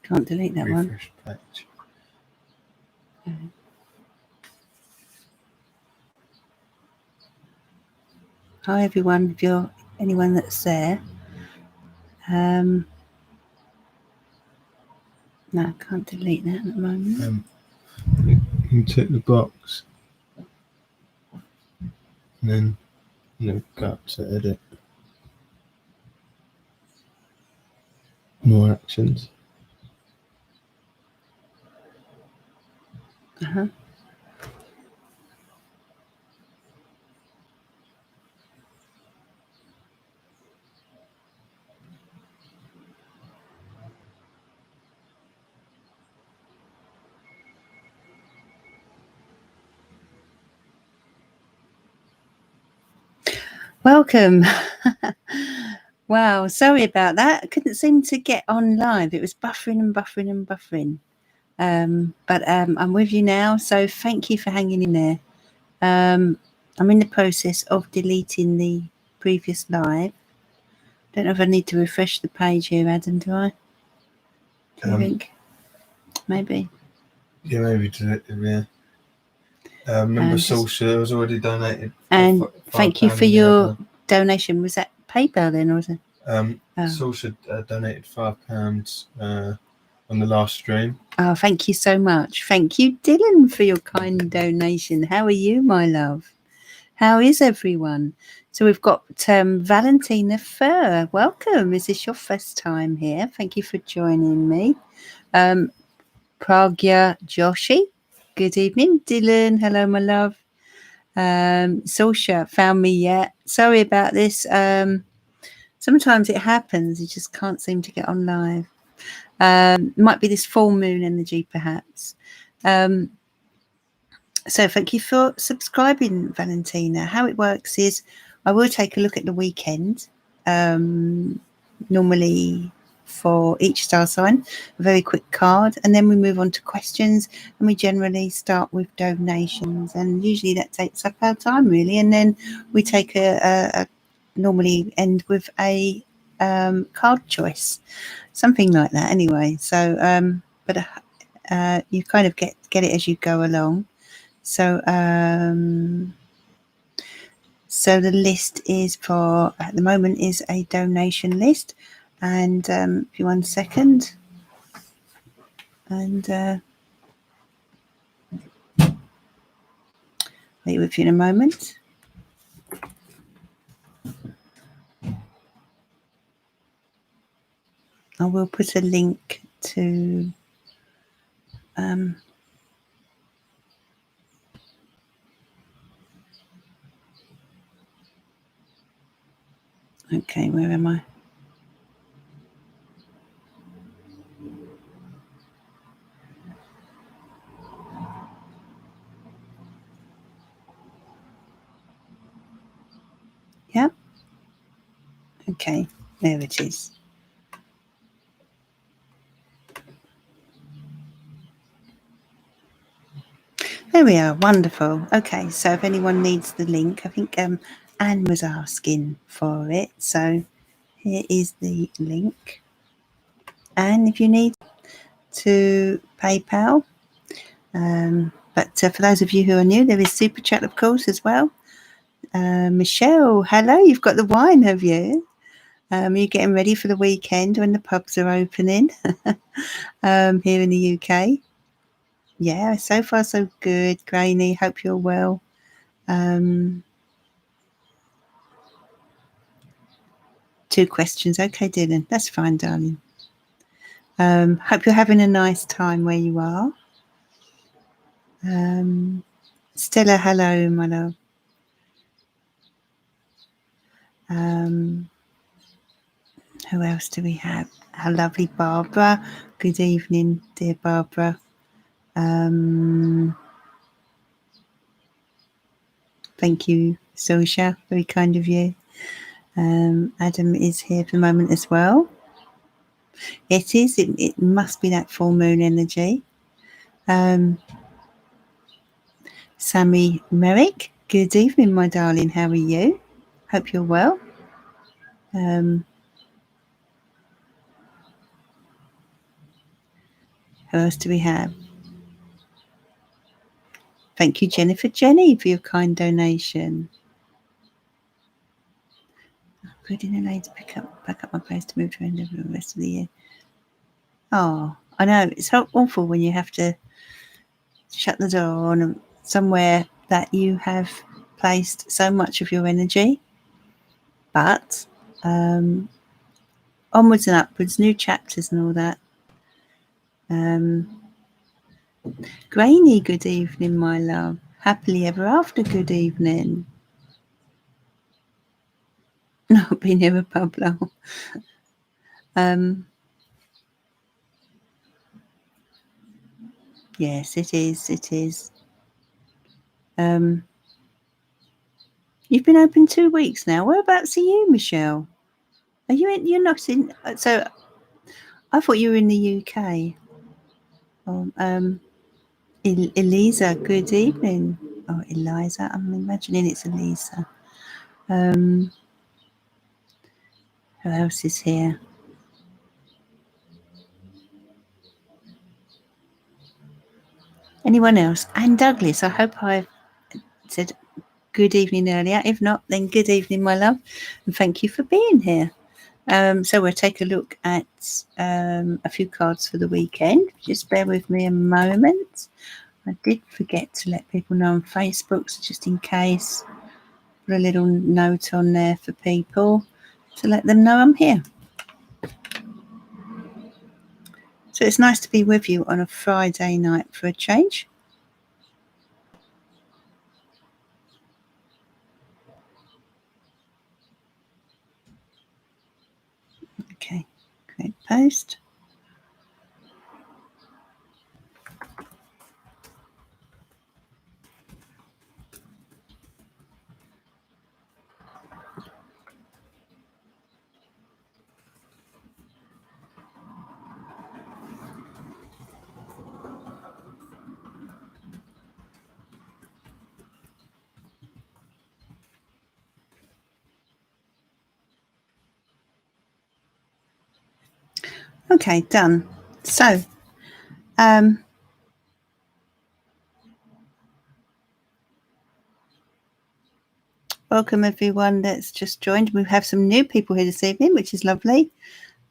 Can't delete that one. Refresh page. Hi everyone, if you're anyone that's there. No, I can't delete that at the moment. You tick the box and then go up to edit. More actions. Welcome. Wow, sorry about that. I couldn't seem to get on live. It was buffering and buffering and buffering. But I'm with you now, so thank you for hanging in there. I'm in the process of deleting the previous live. Don't know if I need to refresh the page here, Adam, do I? Do you think? Maybe. Yeah, maybe delete it, yeah. Remember Social was already donated. And thank you for your donation. Was that PayPal then, or was it? Social donated £5 on the last stream. Oh, thank you so much. Thank you, Dylan, for your kind donation. How are you, my love? How is everyone? So we've got Valentina Fur. Welcome. Is this your first time here? Thank you for joining me. Pragya Joshi. Good evening, Dylan. Hello, my love. Sosha found me yet. Sorry about this. Sometimes it happens. You just can't seem to get on live. Might be this full moon energy, perhaps. So thank you for subscribing, Valentina. How it works is I will take a look at the weekend, normally for each star sign, a very quick card, and then we move on to questions, and we generally start with donations, and usually that takes up our time really, and then we take a normally end with a card choice, something like that anyway. So but you kind of get it as you go along. So so the list is for, at the moment, is a donation list, and if you 1 second, and wait with you in a moment. I will put a link to okay, where am I? Yeah. Okay, there it is. There we are. Wonderful. Okay, so if anyone needs the link, I think Anne was asking for it. So here is the link. And if you need to PayPal, but for those of you who are new, there is Super Chat, of course, as well. Michelle, hello. You've got the wine, have you? Are you getting ready for the weekend when the pubs are opening here in the UK? Yeah, so far so good. Grainy, hope you're well. 2 questions. Okay, Dylan, that's fine, darling. Hope you're having a nice time where you are. Stella, hello, my love. Who else do we have? Our lovely Barbara. Good evening, dear Barbara. Thank you, Sosha. Very kind of you. Adam is here for the moment as well. It is. It must be that full moon energy. Sammy Merrick. Good evening, my darling. How are you? Hope you're well. Who else do we have? Thank you, Jennifer Jenny, for your kind donation. Good in a lady to back up my place to move to end of the rest of the year. Oh, I know. It's so awful when you have to shut the door on somewhere that you have placed so much of your energy. But onwards and upwards, new chapters and all that. Grainy, good evening, my love. Happily ever after, good evening. Not been here, Pablo. Yes, it is. It is. You've been open 2 weeks now. Whereabouts are you, Michelle? Are you in? You're not in. So, I thought you were in the UK. Oh, Eliza, good evening. Oh, Eliza. I'm imagining it's Eliza. Who else is here? Anyone else? Anne Douglas. I hope I said good evening earlier. If not, then good evening, my love. And thank you for being here. So we'll take a look at a few cards for the weekend. Just bear with me a moment. I did forget to let people know on Facebook, so just in case, put a little note on there for people to let them know I'm here. So it's nice to be with you on a Friday night for a change. Okay, great post. Okay, done. So, welcome everyone that's just joined. We have some new people here this evening, which is lovely.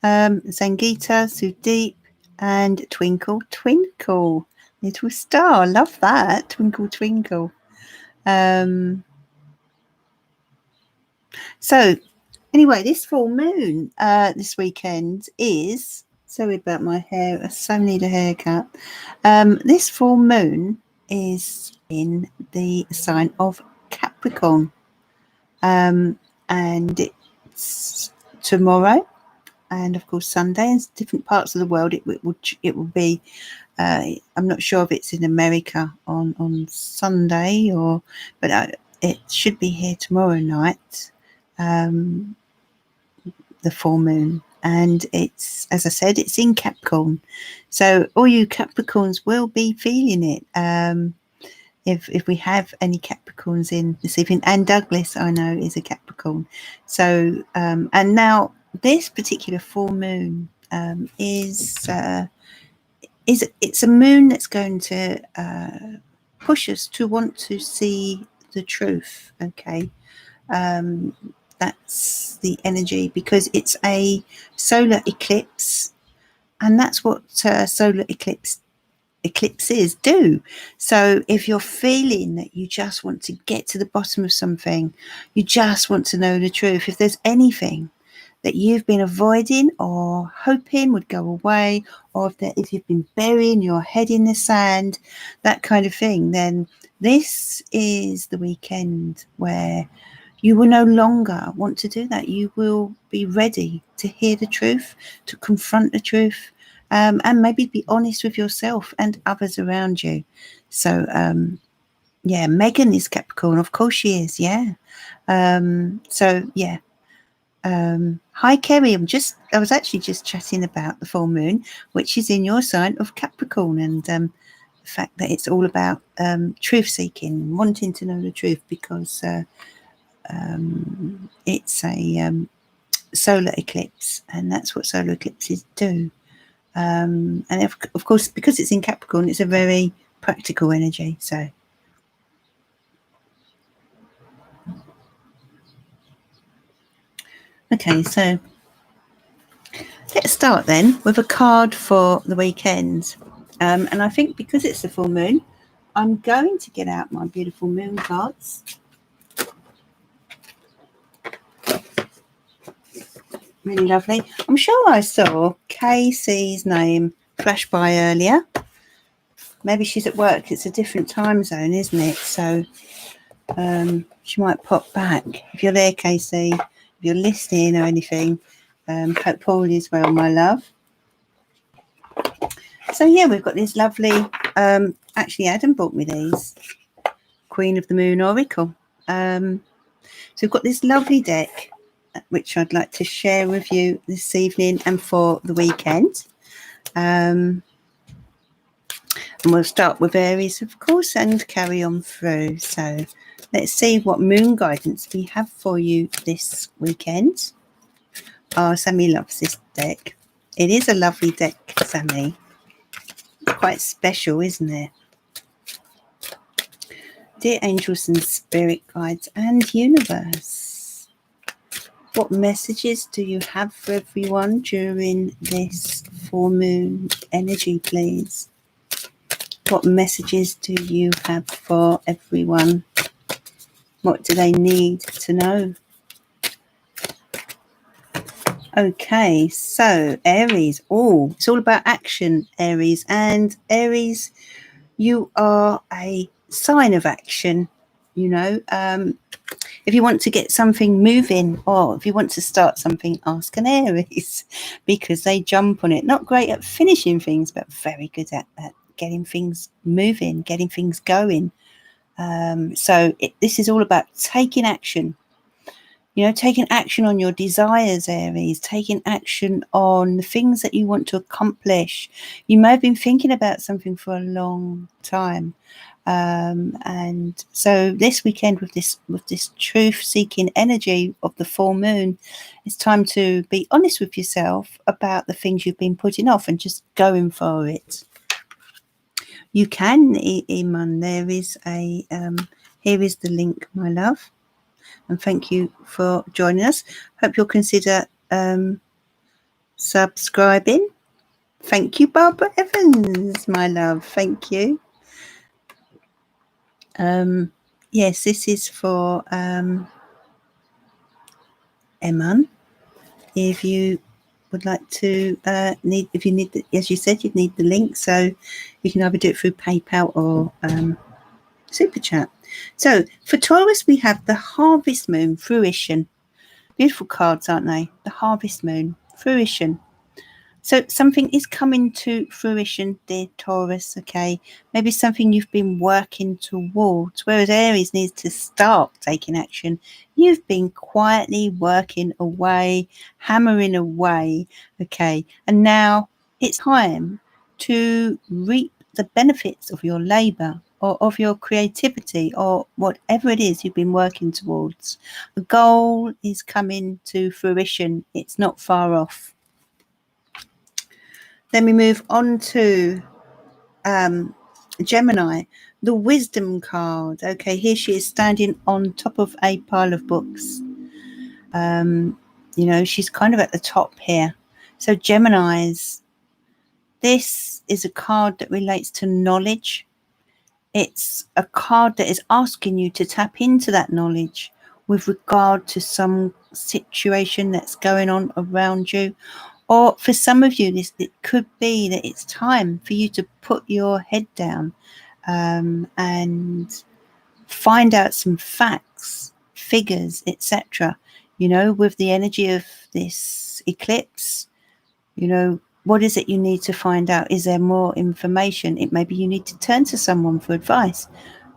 Sangeeta, Sudeep, and Twinkle Twinkle, little star. Love that. Twinkle Twinkle. So anyway, this full moon this weekend is, sorry about my hair, I so need a haircut. This full moon is in the sign of Capricorn, and it's tomorrow, and of course Sunday. In different parts of the world it will be, I'm not sure if it's in America on Sunday, but it should be here tomorrow night, the full moon. And it's, as I said, it's in Capricorn, so all you Capricorns will be feeling it. If we have any Capricorns in this evening, and Douglas, I know, is a Capricorn. So and now this particular full moon is it's a moon that's going to push us to want to see the truth. Okay, that's the energy, because it's a solar eclipse, and that's what solar eclipses do. So if you're feeling that you just want to get to the bottom of something, you just want to know the truth, if there's anything that you've been avoiding or hoping would go away, or if you've been burying your head in the sand, that kind of thing, then this is the weekend where you will no longer want to do that. You will be ready to hear the truth, to confront the truth, and maybe be honest with yourself and others around you. So, yeah, Megan is Capricorn. Of course she is, yeah. So, yeah. Hi, Kerry. I was actually just chatting about the full moon, which is in your sign of Capricorn, and the fact that it's all about truth seeking, wanting to know the truth, because it's a solar eclipse, and that's what solar eclipses do. And of course, because it's in Capricorn, it's a very practical energy. So okay, so let's start then with a card for the weekend. And I think because it's the full moon, I'm going to get out my beautiful moon cards. Really lovely. I'm sure I saw Casey's name flash by earlier. Maybe she's at work. It's a different time zone, isn't it? So she might pop back. If you're there, Casey, if you're listening or anything, hope all is well, my love. So yeah, we've got this lovely, actually Adam bought me these, Queen of the Moon Oracle. So we've got this lovely deck, which I'd like to share with you this evening and for the weekend. And we'll start with Aries, of course, and carry on through. So let's see what moon guidance we have for you this weekend. Oh, Sammy loves this deck. It is a lovely deck, Sammy. Quite special, isn't it? Dear angels and spirit guides and universe, what messages do you have for everyone during this full moon energy, please? What messages do you have for everyone? What do they need to know? Okay, so Aries. Oh, it's all about action, Aries. And Aries, you are a sign of action. You know, if you want to get something moving or if you want to start something, ask an Aries because they jump on it. Not great at finishing things, but very good at getting things moving, getting things going. So this is all about taking action. You know, taking action on your desires, Aries, taking action on the things that you want to accomplish. You may have been thinking about something for a long time. And so this weekend with this truth-seeking energy of the full moon, it's time to be honest with yourself about the things you've been putting off and just going for it. You can, Iman. There is a here is the link, my love. And thank you for joining us. Hope you'll consider subscribing. Thank you, Barbara Evans, my love. Thank you. Yes, this is for Eman. If you would like to if you need, as you said, you'd need the link, so you can either do it through PayPal or Super Chat. So for Taurus, we have the Harvest Moon, Fruition. Beautiful cards, aren't they? The Harvest Moon, Fruition. So something is coming to fruition, dear Taurus, okay? Maybe something you've been working towards, whereas Aries needs to start taking action. You've been quietly working away, hammering away, okay? And now it's time to reap the benefits of your labour or of your creativity or whatever it is you've been working towards. The goal is coming to fruition. It's not far off. Then we move on to Gemini, the Wisdom card. Okay, here she is standing on top of a pile of books. You know, she's kind of at the top here. So Geminis, this is a card that relates to knowledge. It's a card that is asking you to tap into that knowledge with regard to some situation that's going on around you. Or for some of you, it could be that it's time for you to put your head down and find out some facts, figures, etc. You know, with the energy of this eclipse, you know, what is it you need to find out? Is there more information? It may be you need to turn to someone for advice,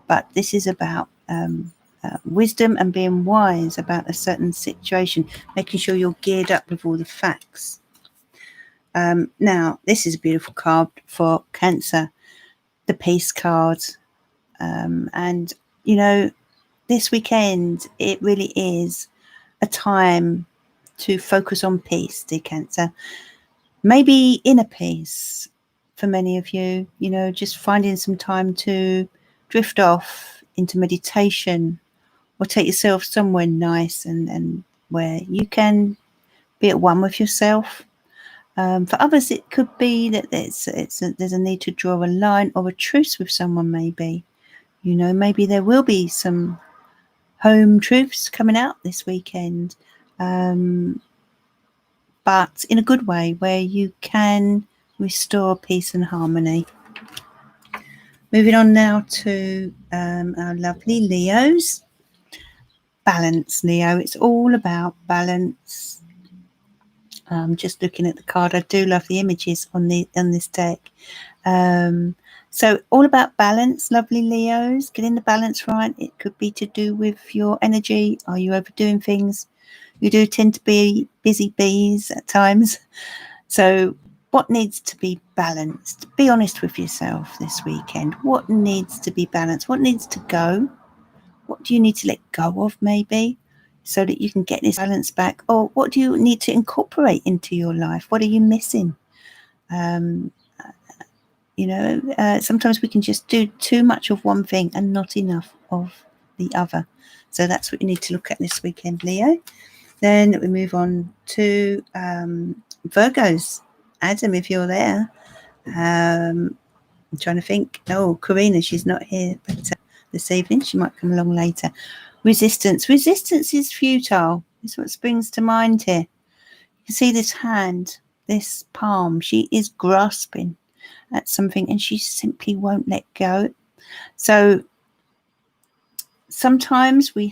but this is about wisdom and being wise about a certain situation, making sure you're geared up with all the facts. Now, this is a beautiful card for Cancer, the Peace card. And, you know, this weekend, it really is a time to focus on peace, dear Cancer. maybe inner peace for many of you, just finding some time to drift off into meditation or take yourself somewhere nice and where you can be at one with yourself. For others, it could be that there's a need to draw a line or a truce with someone, maybe. Maybe there will be some home truths coming out this weekend, but in a good way where you can restore peace and harmony. Moving on now to our lovely Leos. Balance, Leo. It's all about balance. Just looking at the card, I do love the images on this deck. So all about balance, lovely Leos. Getting the balance right. It could be to do with your energy. Are you overdoing things? You do tend to be busy bees at times. So what needs to be balanced? Be honest with yourself this weekend. What needs to be balanced? What needs to go? What do you need to let go of, maybe, so that you can get this balance back? Or what do you need to incorporate into your life? What are you missing? Sometimes we can just do too much of one thing and not enough of the other. So that's what you need to look at this weekend, Leo. Then we move on to Virgos. Adam, if you're there. I'm trying to think. Oh, Karina, she's not here but this evening. She might come along later. Resistance. Resistance is futile. It's what springs to mind here. You can see this hand, this palm. She is grasping at something and she simply won't let go. So sometimes we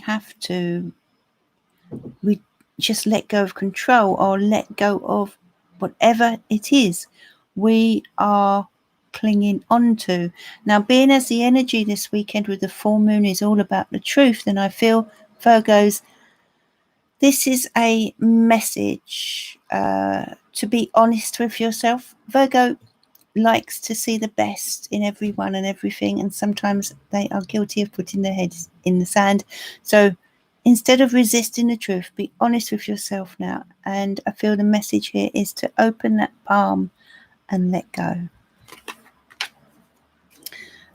just let go of control or let go of whatever it is we are clinging onto. Now, being as the energy this weekend with the full moon is all about the truth, then I feel, Virgos, this is a message to be honest with yourself. Virgo likes to see the best in everyone and everything, and sometimes they are guilty of putting their heads in the sand. So instead of resisting the truth, be honest with yourself now. And I feel the message here is to open that palm and let go.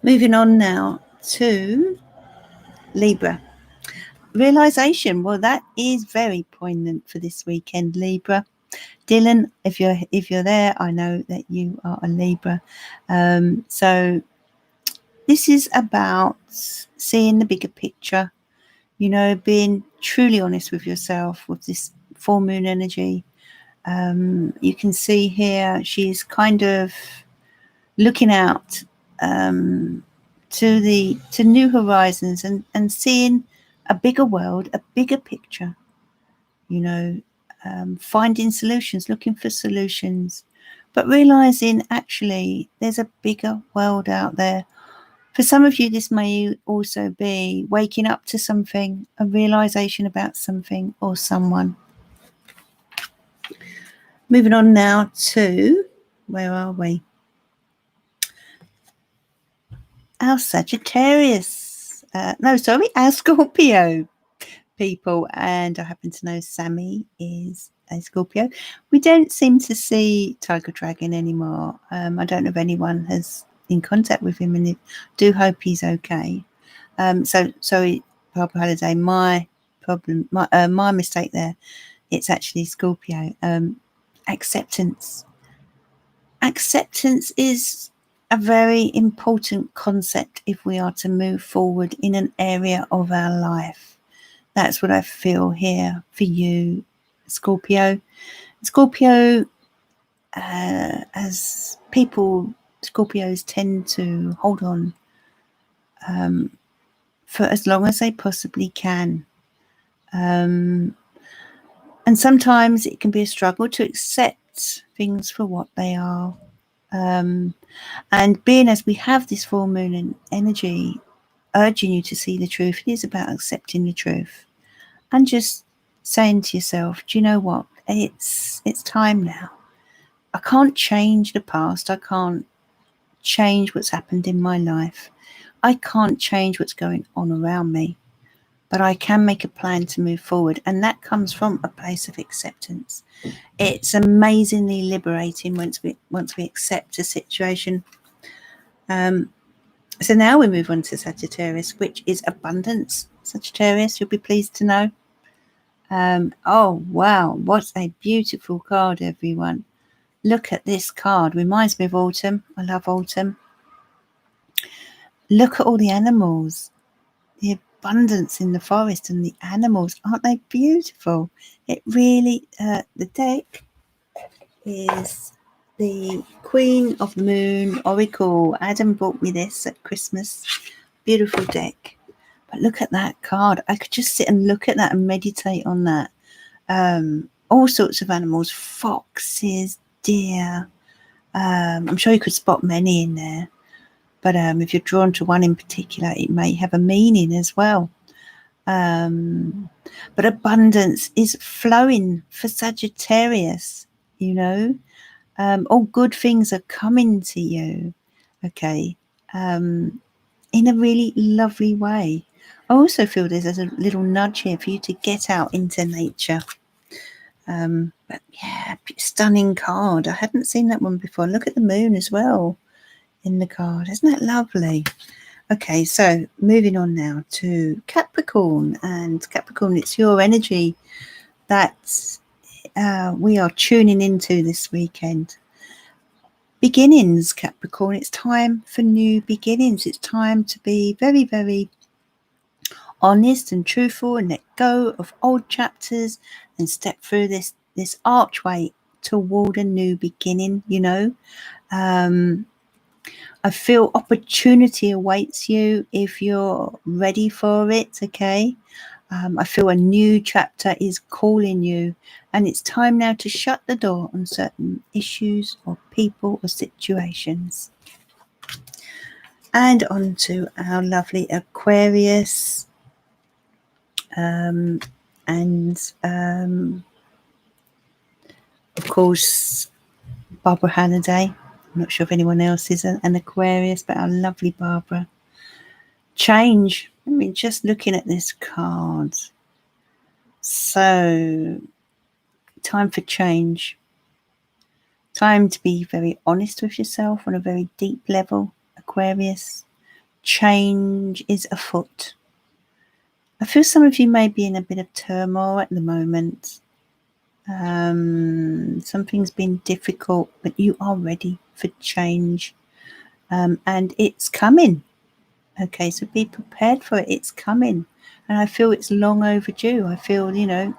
Moving on now to Libra. Realization. Well, that is very poignant for this weekend, Libra. Dylan, if you're there, I know that you are a Libra. So this is about seeing the bigger picture, being truly honest with yourself with this full moon energy. You can see here she's kind of looking out to new horizons and seeing a bigger world, a bigger picture, finding solutions, looking for solutions, but realizing actually there's a bigger world out there. For some of you, this may also be waking up to something, a realization about something or someone. Moving on now to, where are we? Our Sagittarius. Our Scorpio people. And I happen to know Sammy is a Scorpio. We don't seem to see Tiger Dragon anymore. I don't know if anyone has in contact with him, and I do hope he's okay. So sorry, Papa Holiday, my mistake there. It's actually Scorpio. Acceptance. Acceptance is a very important concept if we are to move forward in an area of our life. That's what I feel here for you, Scorpio. Scorpio, as people, Scorpios tend to hold on for as long as they possibly can. And sometimes it can be a struggle to accept things for what they are. And being as we have this full moon energy urging you to see the truth, it is about accepting the truth and just saying to yourself, do you know what? It's time now. I can't change the past. I can't change what's happened in my life. I can't change what's going on around me. but I can make a plan to move forward, and that comes from a place of acceptance. It's amazingly liberating once we accept a situation. So now we move on to Sagittarius, which is abundance. Sagittarius, you'll be pleased to know. Oh wow, what a beautiful card, everyone. Look at this card. Reminds me of autumn. I love autumn. Look at all the animals, the abundance in the forest and the animals. Aren't they beautiful? It really, the deck is the Queen of the Moon Oracle. Adam bought me this at Christmas. Beautiful deck. But look at that card. I could just sit and look at that and meditate on that. All sorts of animals, foxes, deer. I'm sure you could spot many in there. But if you're drawn to one in particular, it may have a meaning as well. But abundance is flowing for Sagittarius, you know. All good things are coming to you, okay, in a really lovely way. I also feel there's a little nudge here for you to get out into nature. But yeah, stunning card. I hadn't seen that one before. Look at the moon as well in the card. Isn't that lovely? Okay, so moving on now to Capricorn. And Capricorn, it's your energy that we are tuning into this weekend. Beginnings, Capricorn. It's time for new beginnings. It's time to be very, very honest and truthful and let go of old chapters and step through this archway toward a new beginning, you know. I feel opportunity awaits you if you're ready for it, okay? I feel a new chapter is calling you, and it's time now to shut the door on certain issues or people or situations. And on to our lovely Aquarius. Of course, Barbara Halliday. I'm not sure if anyone else is an Aquarius, but our lovely Barbara. Change. I mean, just looking at this card. So, time for change. Time to be very honest with yourself on a very deep level, Aquarius. Change is afoot. I feel some of you may be in a bit of turmoil at the moment. Something's been difficult, but you are ready for change. And it's coming. Okay, so be prepared for it. It's coming. And I feel it's long overdue. I feel, you know,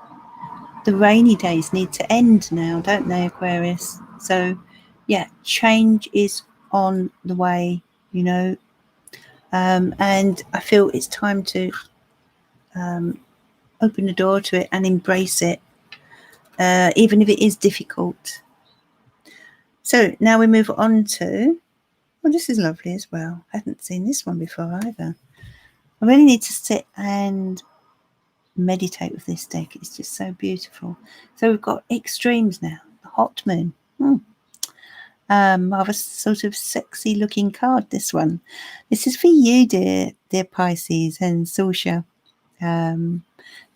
the rainy days need to end now, don't they, Aquarius? So, yeah, change is on the way, you know. And I feel it's time to open the door to it and embrace it, even if it is difficult. So now we move on to, well, this is lovely as well. I hadn't seen this one before either. I really need to sit and meditate with this deck. It's just so beautiful. So we've got extremes now. The hot moon. Rather sort of sexy looking card, this one. This is for you, dear Pisces and Sausha.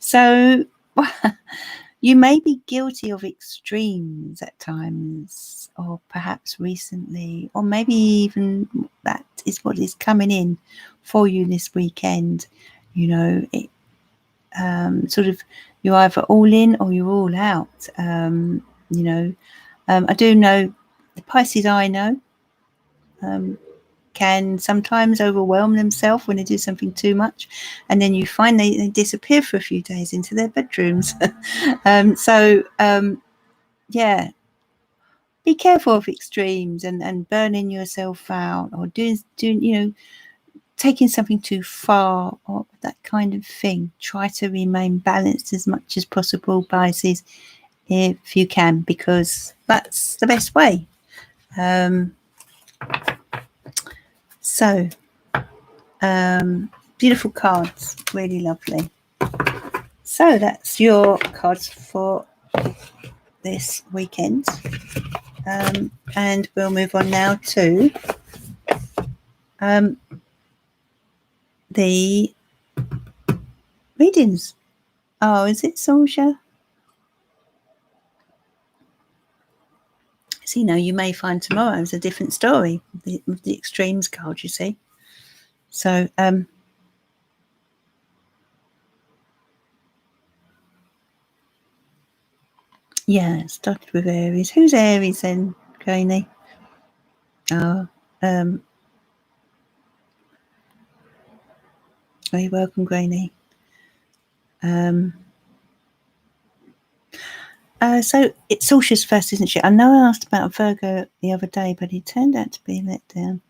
So you may be guilty of extremes at times, or perhaps recently, or maybe even that is what is coming in for you this weekend. You know, it, sort of you're either all in or you're all out. You know, I do know the Pisces I know can sometimes overwhelm themselves when they do something too much, and then you find they disappear for a few days into their bedrooms. Yeah, be careful of extremes and burning yourself out, or doing you know, taking something too far, or that kind of thing. Try to remain balanced as much as possible, Pisces, if you can, because that's the best way. So, beautiful cards, really lovely. So that's your cards for this weekend. And we'll move on now to the readings. Oh, is it Sorsha? So, you may find tomorrow is a different story with the extremes card, you see. So, yeah, it started with Aries. Who's Aries then, Graney? Oh, very welcome, Graney. So it's Sorsha's first, isn't she? I know I asked about Virgo the other day, but he turned out to be let down.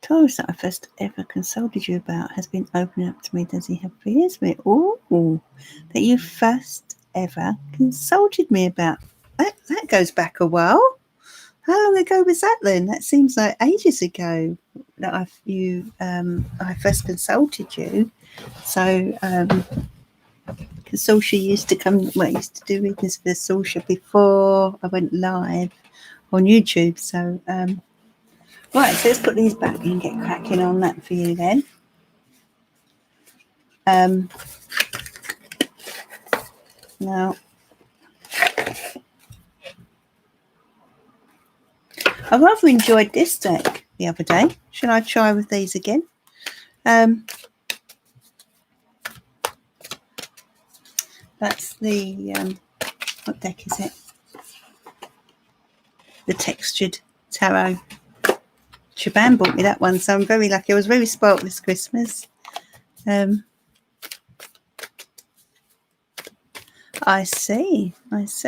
Taurus that I first ever consulted you about has been opening up to me. Does he have feelings for me? Oh, that you first ever consulted me about. That goes back a while. How long ago was that then? That seems like ages ago that I first consulted you. So, because Sorsha used to used to do readings for Sorsha before I went live on YouTube. So, right, so let's put these back and get cracking on that for you then. Now, I rather enjoyed this deck the other day. Shall I try with these again? That's the, what deck is it? The Textured Tarot. Shaban bought me that one, so I'm very lucky. I was very spoilt this Christmas. I see. Let's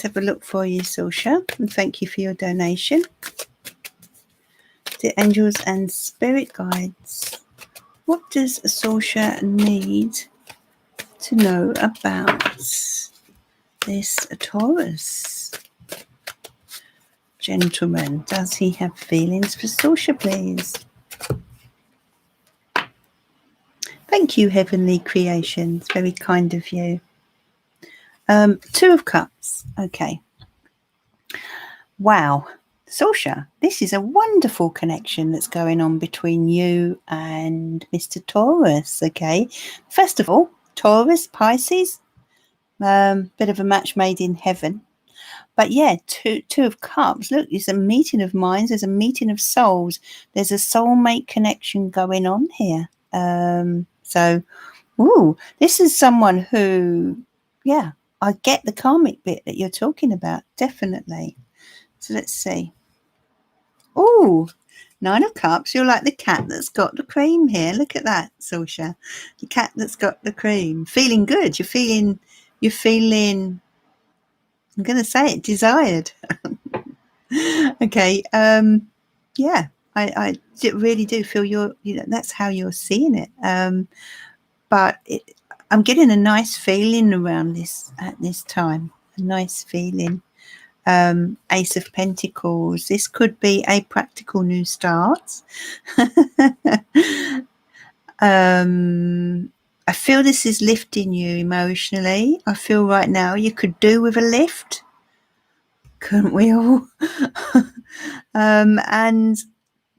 have a look for you, Sorsha, and thank you for your donation. The angels and spirit guides. What does Sorsha need to know about this Taurus? Gentleman, does he have feelings for Sorsha, please? Thank you, Heavenly Creations. Very kind of you. Two of Cups. Okay. Wow. Sorsha, this is a wonderful connection that's going on between you and Mr. Taurus. Okay. First of all, Taurus, Pisces, bit of a match made in heaven. But yeah, two of Cups. Look, there's a meeting of minds. There's a meeting of souls. There's a soulmate connection going on here. So, this is someone who, yeah, I get the karmic bit that you're talking about. Definitely. So let's see. Nine of Cups. You're like the cat that's got the cream here. Look at that, Sorsha. The cat that's got the cream. Feeling good. You're feeling, I'm going to say it, desired. Okay. Yeah, I really do feel that's how you're seeing it. But I'm getting a nice feeling around this at this time. A nice feeling. Ace of Pentacles. This could be a practical new start. I feel this is lifting you emotionally. I feel right now you could do with a lift. Couldn't we all?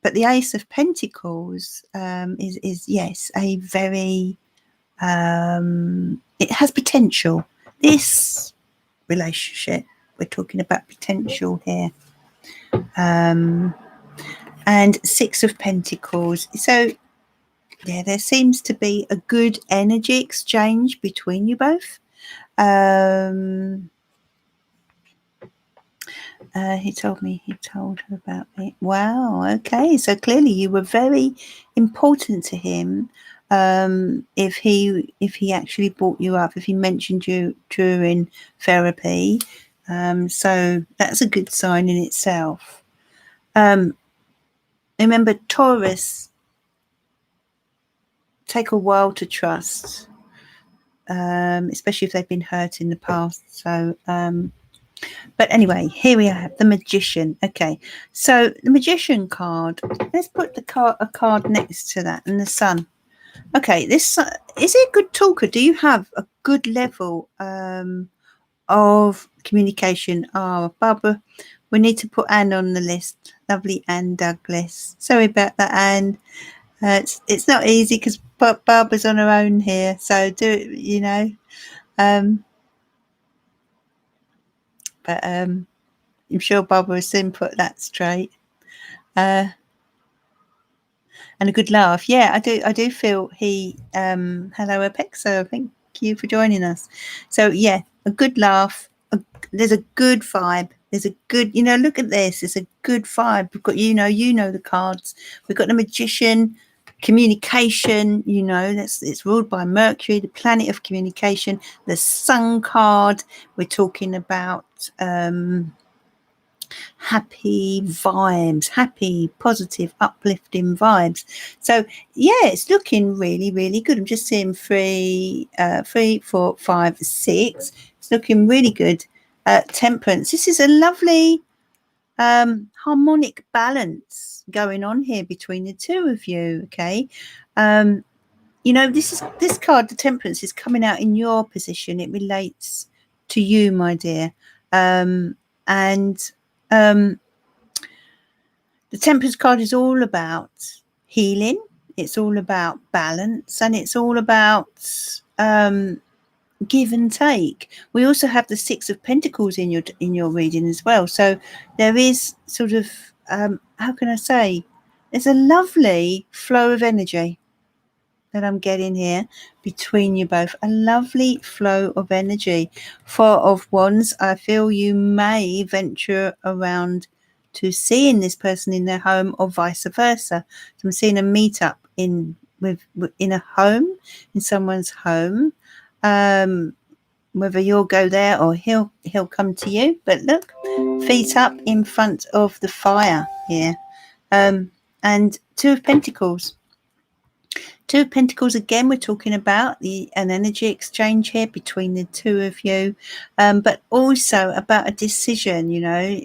But the Ace of Pentacles is yes, a very it has potential. This relationship, we're talking about potential here. And Six of Pentacles. So yeah, there seems to be a good energy exchange between you both. He told her about me. Wow. Okay. So clearly you were very important to him. If he actually brought you up, if he mentioned you during therapy. So that's a good sign in itself. Remember, Taurus take a while to trust, especially if they've been hurt in the past. So, but anyway, here we have the Magician. Okay, so the Magician card. Let's put a card next to that, and the Sun. Okay, this is he a good talker? Do you have a good level of communication? Barbara, we need to put Anne on the list. Lovely Anne Douglas. Sorry about that, Anne. It's not easy because Barbara's on her own here, so do it, you know. But I'm sure Barbara will soon put that straight. And a good laugh. Yeah, I do feel he hello Apexa, thank you for joining us. So yeah, a good laugh. There's a good vibe. There's a good, you know, look at this. It's a good vibe. We've got, you know the cards. We've got the Magician, communication, you know, it's ruled by Mercury, the planet of communication. The Sun card. We're talking about happy vibes, happy, positive, uplifting vibes. So yeah, it's looking really, really good. I'm just seeing 3, 4, 5, 6. It's looking really good. Temperance. This is a lovely harmonic balance going on here between the two of you. Okay. You know, this card, the Temperance, is coming out in your position. It relates to you, my dear. And the Temperance card is all about healing. It's all about balance, and it's all about give and take. We also have the Six of Pentacles in your reading as well. So there is sort of how can I say? There's a lovely flow of energy that I'm getting here between you both. A lovely flow of energy. 4 of Wands. I feel you may venture around to seeing this person in their home or vice versa. So I'm seeing a meetup in a home, in someone's home. Whether you'll go there or he'll come to you. But look, feet up in front of the fire here. And 2 of Pentacles. 2 of Pentacles again. We're talking about an energy exchange here between the two of you, but also about a decision. You know,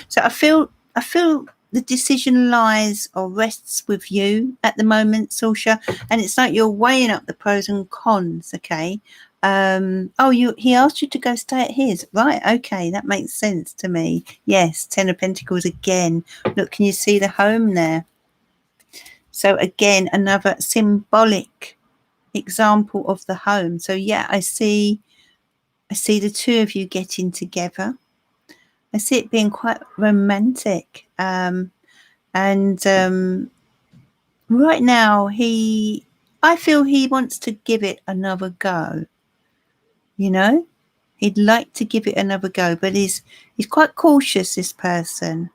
so I feel the decision lies or rests with you at the moment, Saoirse, and it's like you're weighing up the pros and cons. Okay. He asked you to go stay at his, right? Okay, that makes sense to me. Yes, 10 of Pentacles again. Look, can you see the home there? So again, another symbolic example of the home. So yeah, I see the two of you getting together. I see it being quite romantic. And right now I feel he wants to give it another go. You know, he'd like to give it another go, but he's quite cautious, this person.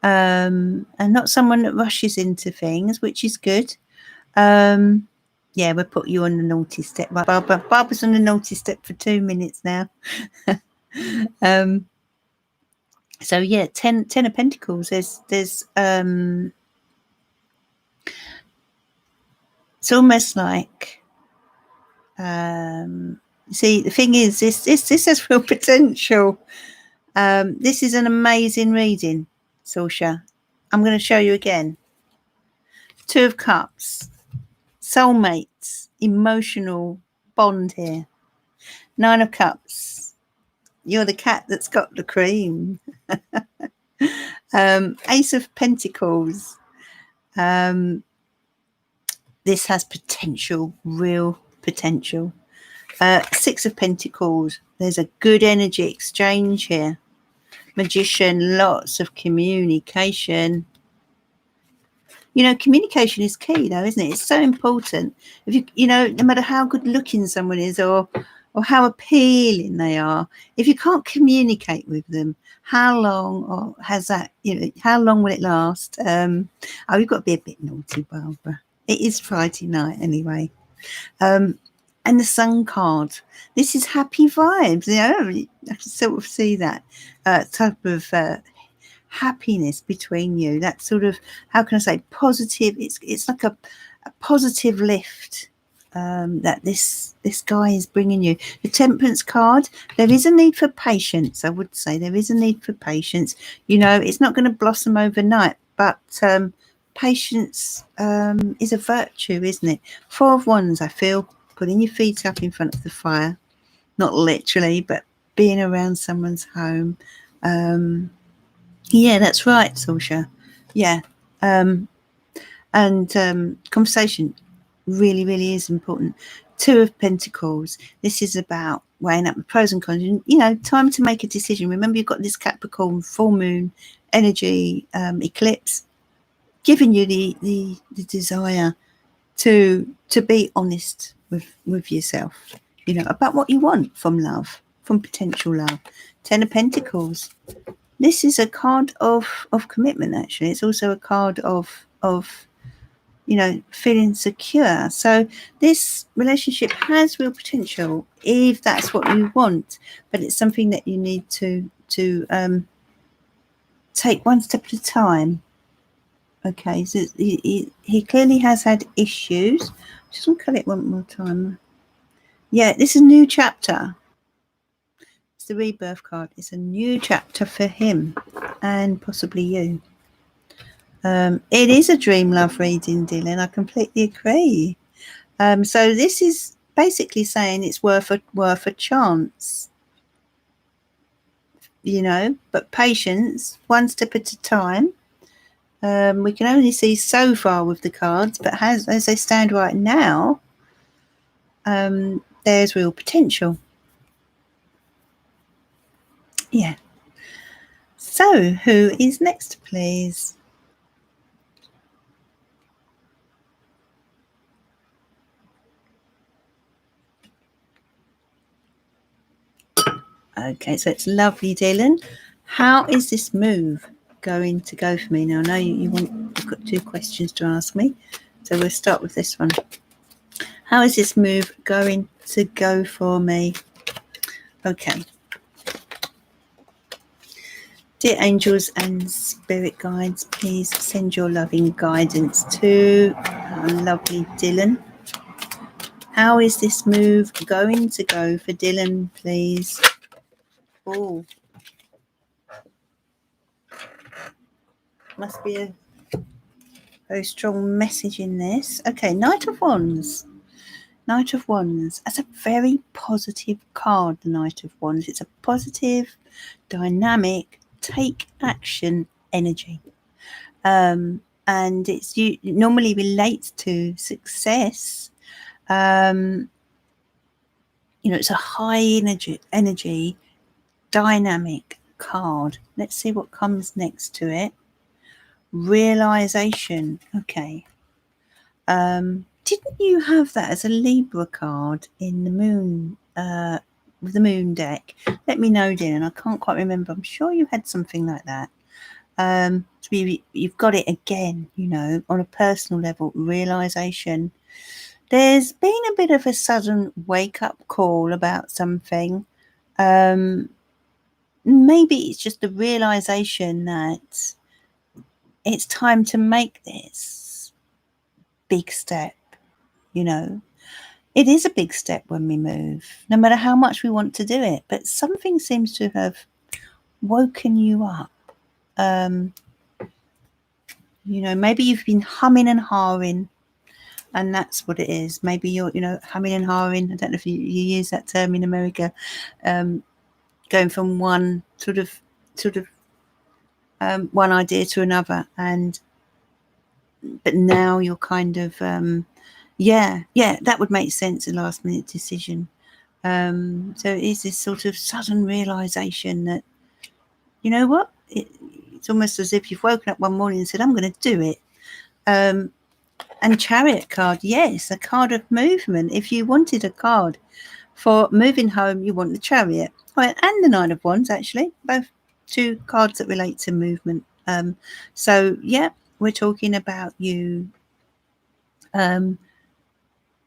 And not someone that rushes into things, which is good. Yeah, we'll put you on the naughty step. Barbara's on the naughty step for 2 minutes now. So yeah, 10 of Pentacles. There's it's almost like see, the thing is, this has real potential. This is an amazing reading, Saoirse. I'm going to show you again. 2 of Cups, soulmates, emotional bond here. 9 of Cups, you're the cat that's got the cream. Ace of Pentacles, this has potential, real potential. 6 of Pentacles, there's a good energy exchange here. Magician, lots of communication. You know, communication is key though, isn't it? It's so important. If you know, no matter how good looking someone is or how appealing they are, if you can't communicate with them, how long or has that, you know, how long will it last? We've got to be a bit naughty, Barbara. It is Friday night anyway. And the Sun card. This is happy vibes. You know, I can sort of see that type of happiness between you. That sort of, how can I say, positive. It's like a positive lift that this guy is bringing you. The Temperance card. There is a need for patience. I would say there is a need for patience. You know, it's not going to blossom overnight, but patience is a virtue, isn't it? 4 of Wands. I feel putting your feet up in front of the fire, not literally, but being around someone's home. Yeah, that's right, Saoirse. Yeah. And conversation really, really is important. Two of Pentacles. This is about weighing up the pros and cons. You know, time to make a decision. Remember, you've got this Capricorn full moon energy eclipse, giving you the desire to be honest with yourself. You know, about what you want from love, from potential love. Ten of Pentacles. This is a card of commitment. Actually, it's also a card of you know, feeling secure. So this relationship has real potential if that's what you want, but it's something that you need to take one step at a time. Okay, so he clearly has had issues. Just want to cut it one more time. Yeah, this is a new chapter. It's the rebirth card. It's a new chapter for him and possibly you. It is a dream love reading, Dylan. I completely agree. So this is basically saying it's worth a chance, you know, but patience, one step at a time. We can only see so far with the cards, but as they stand right now, there's real potential. Yeah. So who is next, please? Okay, so it's lovely, Dylan. How is this move going to go for me? Now, I know you've got two questions to ask me, so we'll start with this one. How is this move going to go for me? Okay. Dear angels and spirit guides, please send your loving guidance to our lovely Dylan. How is this move going to go for Dylan, please? Oh, must be a very strong message in this. Okay, Knight of Wands. Knight of Wands. That's a very positive card, the Knight of Wands. It's a positive, dynamic, take action energy. And it normally relates to success. You know, it's a high energy, dynamic card. Let's see what comes next to it. Realization. Okay. Didn't you have that as a Libra card in the moon, with the moon deck? Let me know, Dylan. I can't quite remember. I'm sure you had something like that. So you've got it again, you know, on a personal level, realization. There's been a bit of a sudden wake-up call about something. Maybe it's just the realization that it's time to make this big step, you know. It is a big step when we move, no matter how much we want to do it, but something seems to have woken you up. You know, maybe you've been humming and hawing, and that's what it is. Maybe you're, you know, humming and hawing. I don't know if you use that term in America. Going from one sort of one idea to another, but now you're kind of that would make sense, a last minute decision. So it is this sort of sudden realization that, you know what, it's almost as if you've woken up one morning and said, I'm going to do it. And Chariot card, yes, a card of movement. If you wanted a card for moving home, you want the Chariot. Oh, and the Nine of Wands, actually, both two cards that relate to movement. So yeah, we're talking about you.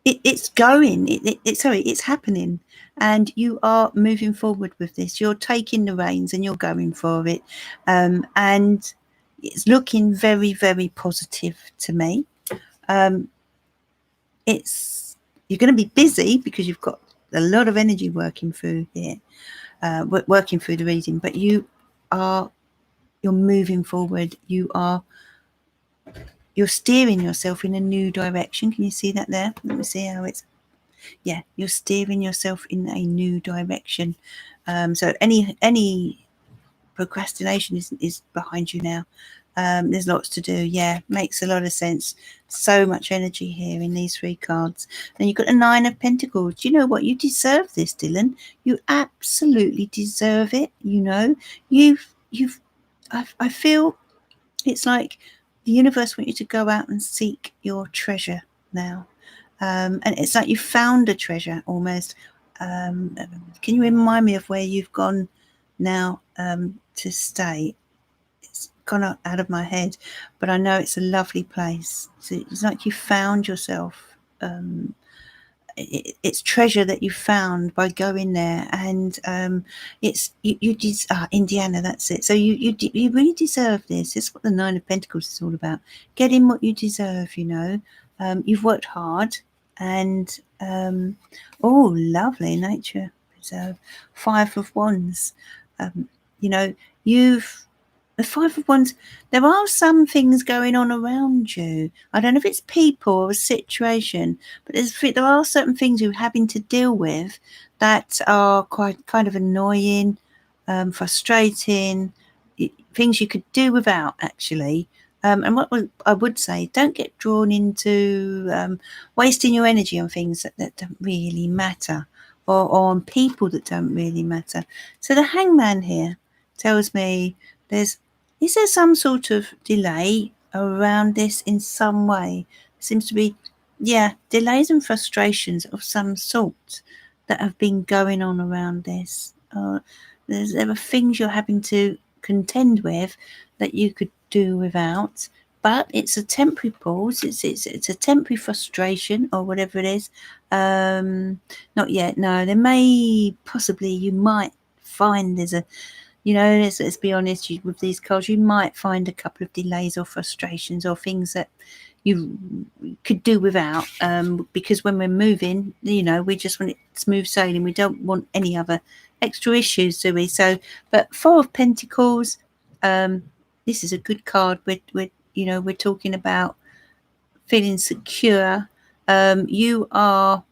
It's going. It's happening, and you are moving forward with this. You're taking the reins and you're going for it, and it's looking very, very positive to me. You're going to be busy because you've got a lot of energy working through here, working through the reading, but you're moving forward. You're steering yourself in a new direction. Can you see that there? Let me see how it's. Yeah, you're steering yourself in a new direction. So any procrastination is behind you now. There's lots to do. Yeah, makes a lot of sense. So much energy here in these 3 cards. And you've got a 9 of Pentacles. Do you know what? You deserve this, Dylan. You absolutely deserve it. You know, I feel it's like the universe wants you to go out and seek your treasure now. And it's like you found a treasure almost. Can you remind me of where you've gone now to stay? It's gone out of my head, but I know it's a lovely place. So it's like you found yourself. It's treasure that you found by going there, and it's Indiana. That's it. So you really deserve this. It's what the 9 of Pentacles is all about. Getting what you deserve. You know, you've worked hard, and oh, lovely nature reserve. 5 of Wands. You know, the 5 of Wands, there are some things going on around you. I don't know if it's people or a situation, but there are certain things you're having to deal with that are quite kind of annoying, frustrating, things you could do without, actually. And what I would say, don't get drawn into wasting your energy on things that don't really matter, or on people that don't really matter. So the Hangman here tells me is there some sort of delay around this in some way? Seems to be, delays and frustrations of some sort that have been going on around this. There are things you're having to contend with that you could do without, but it's a temporary pause. It's a temporary frustration or whatever it is. Not yet. No, there may possibly you might find there's a. You know, let's be honest, with these cards, you might find a couple of delays or frustrations or things that you could do without, because when we're moving, you know, we just want it smooth sailing. We don't want any other extra issues, do we? So, but 4 of Pentacles, this is a good card. We're talking about feeling secure. You are.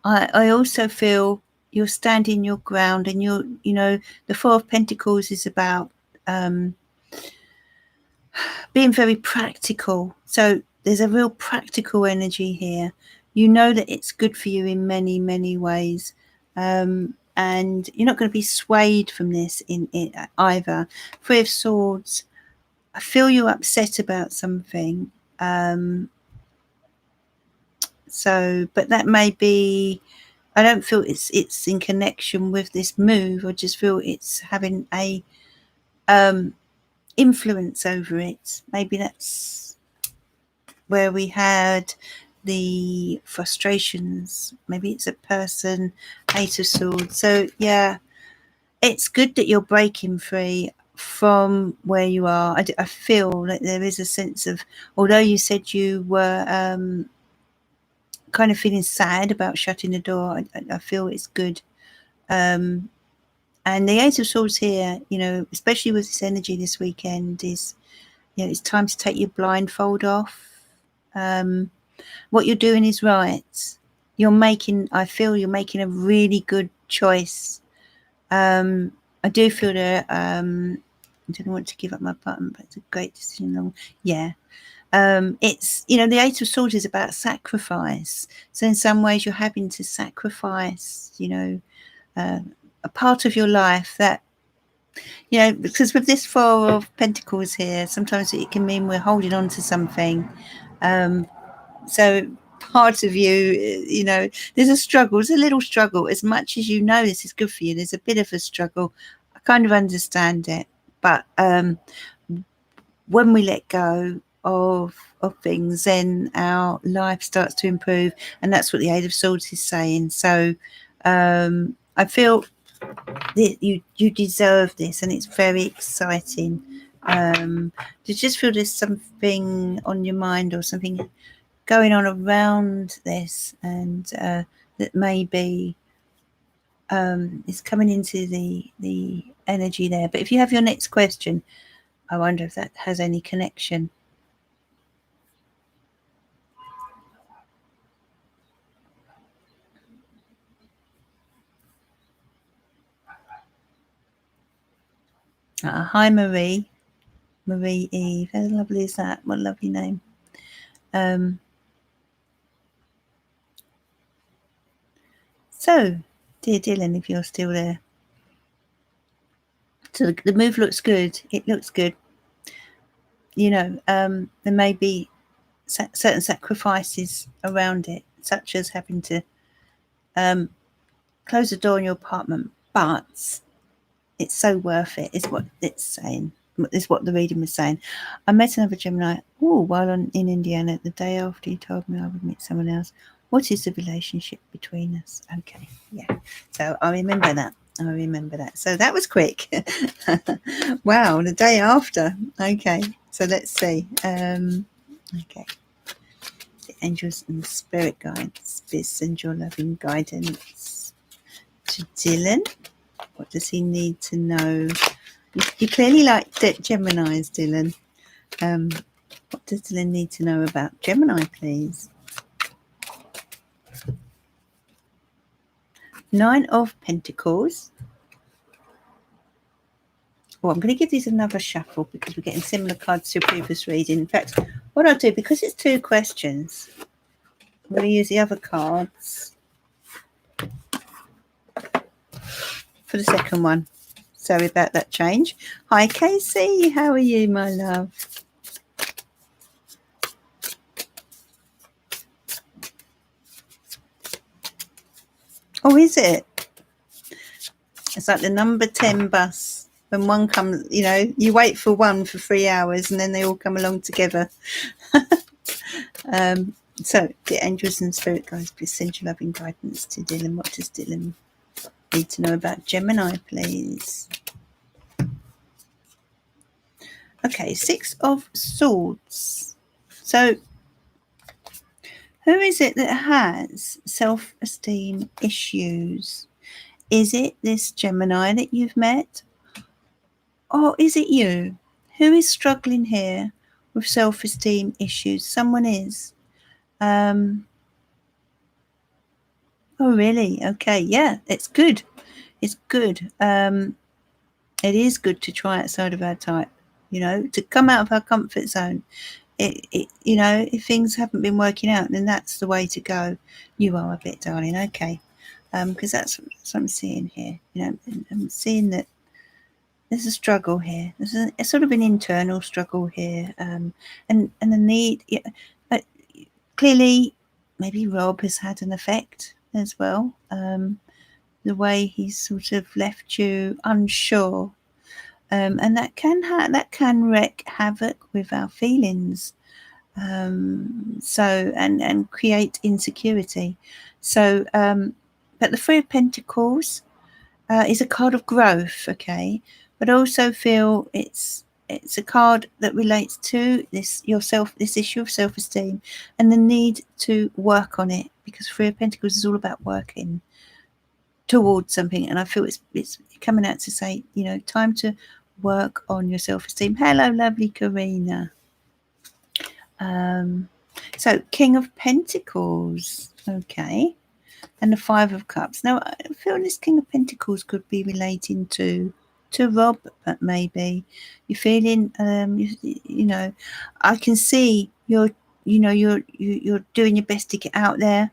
I also feel you're standing your ground, and the 4 of Pentacles is about being very practical. So there's a real practical energy here. You know that it's good for you in many, many ways. And you're not going to be swayed from this in either. 3 of Swords, I feel you're upset about something. But that may be, I don't feel it's in connection with this move. I just feel it's having a influence over it. Maybe that's where we had the frustrations. Maybe it's a person. 8 of Swords. So yeah, it's good that you're breaking free from where you are. I feel like there is a sense of, although you said you were kind of feeling sad about shutting the door, I feel it's good. And the 8 of Swords here, you know, especially with this energy this weekend, is, you know, it's time to take your blindfold off. What you're doing is right. I feel you're making a really good choice. I do feel that I don't want to give up my button, but it's a great decision. It's, you know, the 8 of Swords is about sacrifice. So in some ways you're having to sacrifice, you know, a part of your life that, you know, because with this 4 of Pentacles here, sometimes it can mean we're holding on to something. So part of you, you know, there's a struggle. It's a little struggle. As much as you know this is good for you, there's a bit of a struggle. I kind of understand it. But when we let go of things, then our life starts to improve. And that's what the 8 of Swords is saying. So I feel that you deserve this, and it's very exciting. To just feel there's something on your mind or something going on around this, and that maybe is coming into the energy there. But if you have your next question, I wonder if that has any connection. Hi, Marie. Marie Eve. How lovely is that? What a lovely name. So, dear Dylan, if you're still there. So the move looks good. It looks good. You know, there may be certain sacrifices around it, such as having to close the door in your apartment, but it's so worth it, is what it's saying. Is what the reading was saying. I met another Gemini while in Indiana the day after he told me I would meet someone else. What is the relationship between us? Okay, yeah. So I remember that. So that was quick. Wow, the day after. Okay, so let's see. Okay. The angels and the spirit guides, please send your loving guidance to Dylan. What does he need to know? You clearly like Geminis, Dylan. What does Dylan need to know about Gemini, please? 9 of Pentacles. Well, I'm going to give these another shuffle because we're getting similar cards to your previous reading. In fact, what I'll do, because it's 2 questions, I'm going to use the other cards for the second one. Sorry about that change. Hi, Casey. How are you, my love? Oh, is it? It's like the number 10 bus. When one comes, you know, you wait for one for 3 hours and then they all come along together. So, the angels and spirit guides, please send your loving guidance to Dylan. What does Dylan need to know about Gemini, please? Okay, 6 of Swords. So, who is it that has self-esteem issues? Is it this Gemini that you've met? Or is it you? Who is struggling here with self-esteem issues? Someone is. Oh, really? Okay, yeah, it's good. It's good. It is good to try outside of our type, you know, to come out of our comfort zone. You know, if things haven't been working out, then that's the way to go. You are a bit, darling. Okay, because that's what I'm seeing here. You know, I'm seeing that there's a struggle here. There's a sort of an internal struggle here, and the need. Yeah, clearly, maybe Rob has had an effect as well. The way he's sort of left you unsure, and that can wreak havoc with our feelings. So and create insecurity. So, but the 3 of Pentacles is a card of growth, okay, but I also feel it's a card that relates to this issue of self-esteem and the need to work on it, because 3 of Pentacles is all about working towards something, and I feel it's coming out to say, you know, time to work on your self-esteem. Hello, lovely Karina. So King of Pentacles, okay, and the 5 of Cups. Now I feel this King of Pentacles could be relating to Rob, but maybe you're feeling, you know, I can see you're doing your best to get out there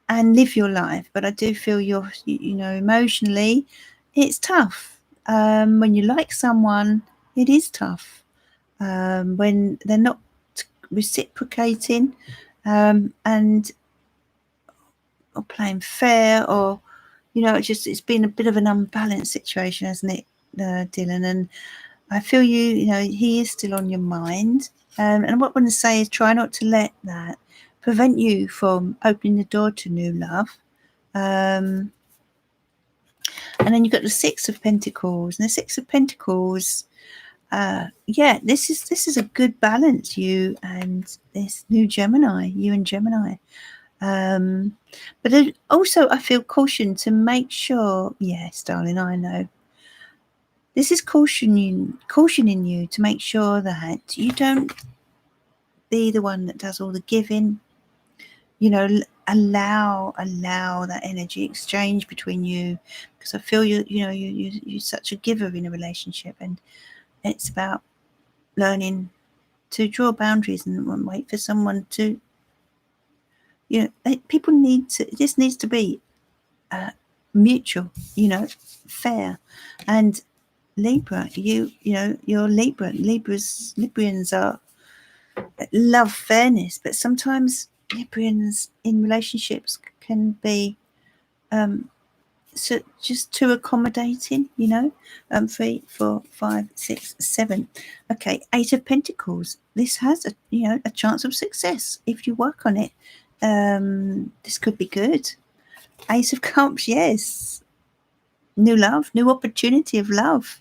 and live your life, but I do feel you're, you know, emotionally it's tough. When you like someone, it is tough. When they're not reciprocating, and or playing fair, or, you know, it's been a bit of an unbalanced situation, hasn't it, Dylan? And I feel you know, he is still on your mind. And what I want to say is try not to let that prevent you from opening the door to new love. And then you've got the 6 of Pentacles, and the 6 of Pentacles, yeah, this is a good balance, you and this new Gemini, you and Gemini. But also I feel caution to make sure, yes, darling, I know. This is cautioning you to make sure that you don't be the one that does all the giving. You know, allow that energy exchange between you, because I feel you're such a giver in a relationship, and it's about learning to draw boundaries and wait for someone to, people need to, it just needs to be mutual, fair. And Libra, you're Libra. Librians are love fairness, but sometimes Librians in relationships can be so just too accommodating, 3, 4, 5, 6, 7. Okay, 8 of Pentacles. This has a chance of success if you work on it. This could be good. Ace of Cups, yes. New love, new opportunity of love.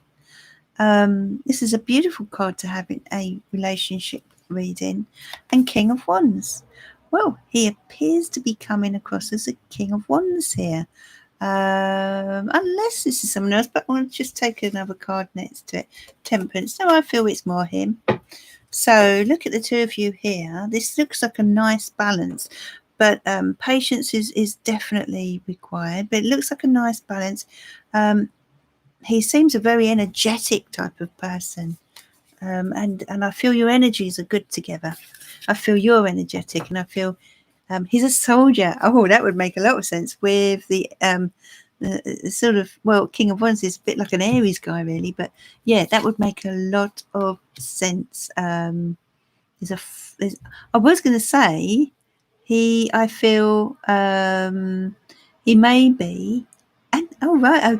This is a beautiful card to have in a relationship reading. And King of Wands. Well, he appears to be coming across as a King of Wands here. Unless this is someone else, but I'm going to just take another card next to it. Temperance. No, I feel it's more him. So look at the two of you here. This looks like a nice balance, but patience is definitely required. But it looks like a nice balance. He seems a very energetic type of person, and I feel your energies are good together. I feel you're energetic, and I feel he's a soldier. Oh, that would make a lot of sense with the sort of, well, King of Wands is a bit like an Aries guy, really, but yeah, that would make a lot of sense. I was going to say I feel he may be. And oh right,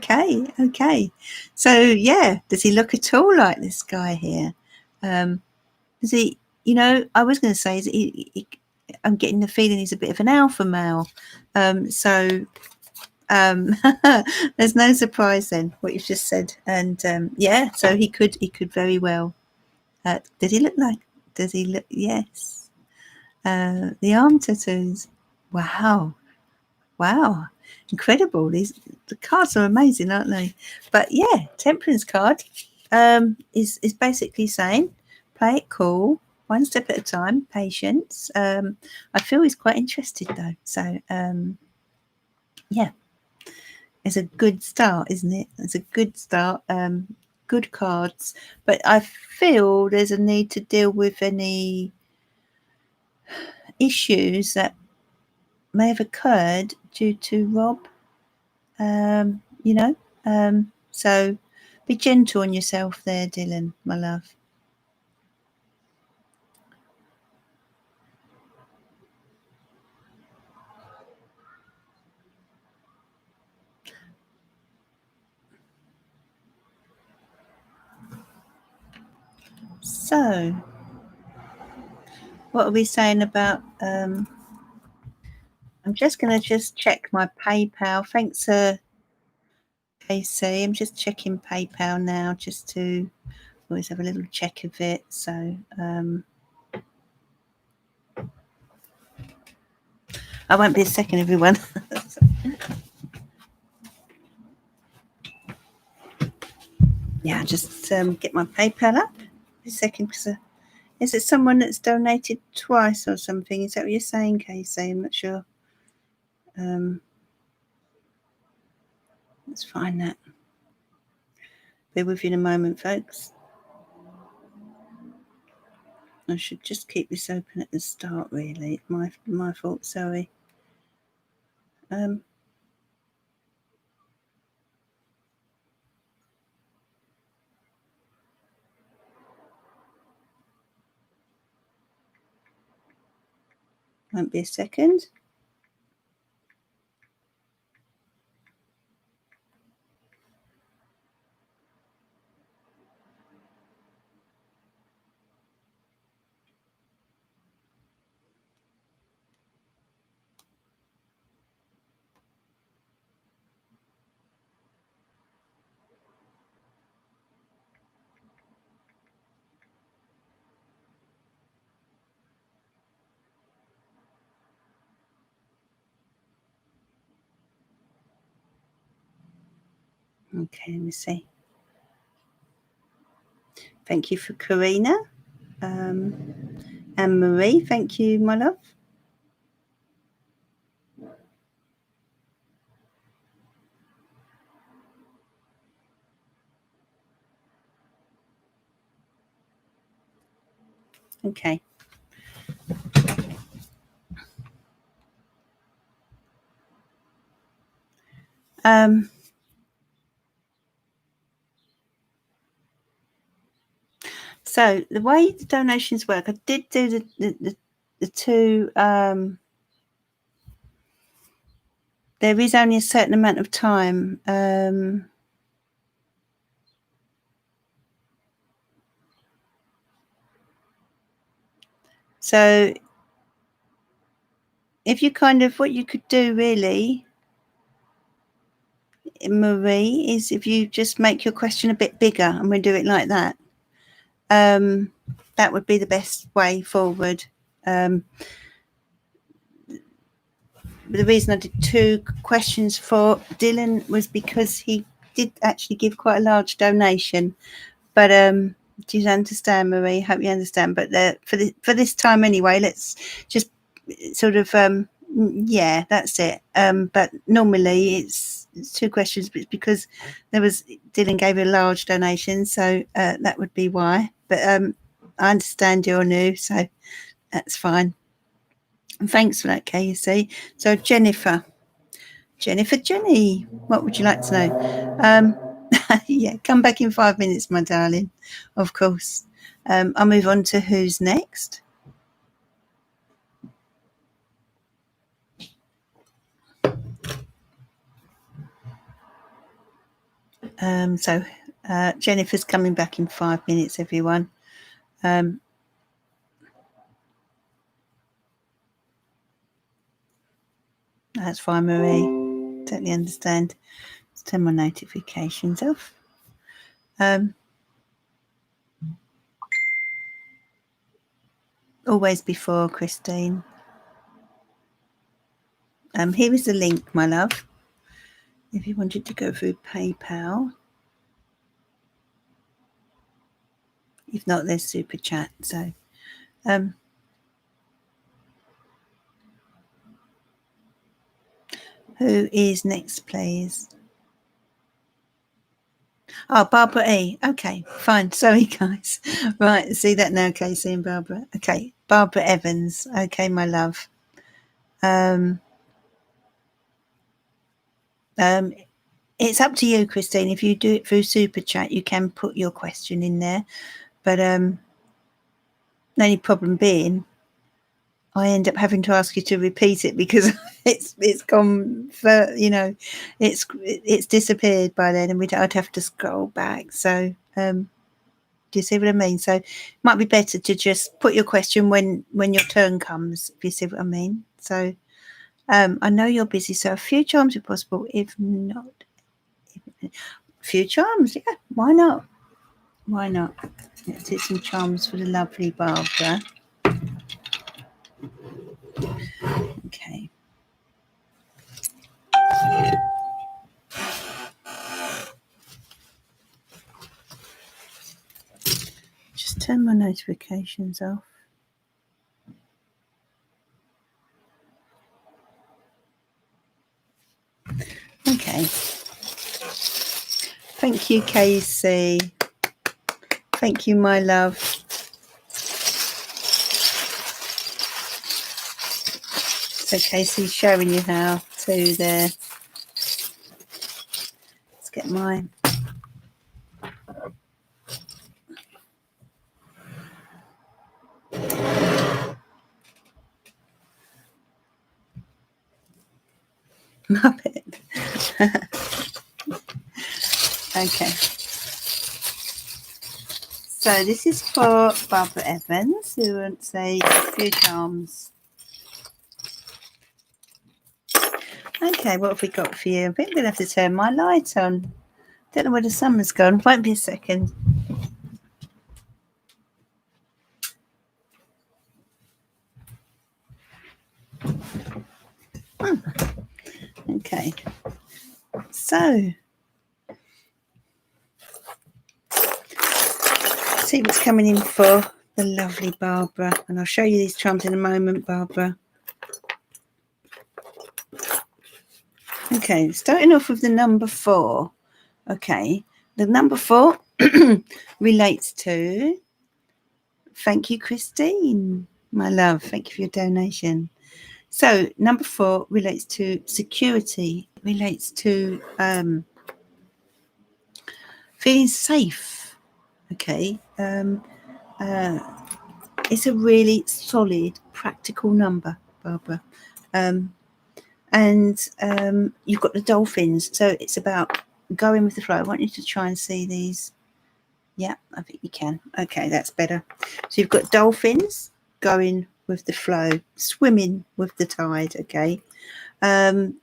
okay. So yeah, does he look at all like this guy here? Does he? I was going to say I'm getting the feeling he's a bit of an alpha male. So there's no surprise then what you've just said. And yeah, so he could very well. Does he look like? Does he look? Yes. The arm tattoos. Wow. Incredible. The cards are amazing, aren't they? But yeah, Temperance card is basically saying play it cool, one step at a time, patience. I feel he's quite interested though. So yeah, it's a good start, isn't it? It's a good start. Good cards. But I feel there's a need to deal with any issues that may have occurred due to Rob. So be gentle on yourself there, Dylan, my love. So what are we saying about I'm just going to check my PayPal. Thanks, Casey. I'm just checking PayPal now just to always have a little check of it. So I won't be a second, everyone. Yeah, just get my PayPal up. A second, because is it someone that's donated twice or something? Is that what you're saying, Casey? I'm not sure. Let's find that. Be with you in a moment, folks. I should just keep this open at the start, really. My fault, sorry. Won't be a second. Okay, let me see. Thank you for Karina. Anne Marie, thank you, my love. Okay. So the way the donations work, I did do the two. There is only a certain amount of time. So if you what you could do really, Marie, is if you just make your question a bit bigger and we do it like that. That would be the best way forward. The reason I did two questions for Dylan was because he did actually give quite a large donation. But do you understand, Marie? Hope you understand. But for this time anyway, let's just sort of yeah, that's it. But normally it's two questions, but it's because Dylan gave a large donation, so that would be why. But I understand you're new, so that's fine. And thanks for that, KC. So Jenny, what would you like to know? Yeah, come back in 5 minutes, my darling. Of course. I'll move on to who's next. So Jennifer's coming back in 5 minutes, everyone. That's fine, Marie. Totally understand. Let's turn my notifications off. Always before, Christine. Here is the link, my love. If you wanted to go through PayPal. If not, there's Super Chat. So, who is next, please? Oh, Barbara E. Okay, fine. Sorry, guys. Right, see that now, Casey and Barbara. Okay, Barbara Evans. Okay, my love. It's up to you, Christine. If you do it through Super Chat, you can put your question in there. But the only problem being, I end up having to ask you to repeat it because it's gone for, it's disappeared by then, and I'd have to scroll back. So do you see what I mean? So it might be better to just put your question when your turn comes, if you see what I mean. So I know you're busy, so a few charms if possible. If not, a few charms, yeah, why not? Why not? Let's do some charms for the lovely Barbara. Okay. Just turn my notifications off. Okay. Thank you, Casey. Thank you, my love. So Casey's showing you how to there. Let's get mine. Muppet. Okay. So this is for Barbara Evans, who wants a few charms. Okay, what have we got for you? I think I'm going to have to turn my light on. Don't know where the summer's gone. Won't be a second. Okay. So, see what's coming in for the lovely Barbara. And I'll show you these charms in a moment, Barbara. Okay, starting off with the number 4. Okay, the number 4 relates to Thank you, Christine, my love. Thank you for your donation. So number 4 relates to security. It relates to feeling safe. Okay. It's a really solid, practical number, Barbara. And you've got the dolphins. So it's about going with the flow. I want you to try and see these. Yeah, I think you can. Okay, that's better. So you've got dolphins going with the flow, swimming with the tide. Okay. Time.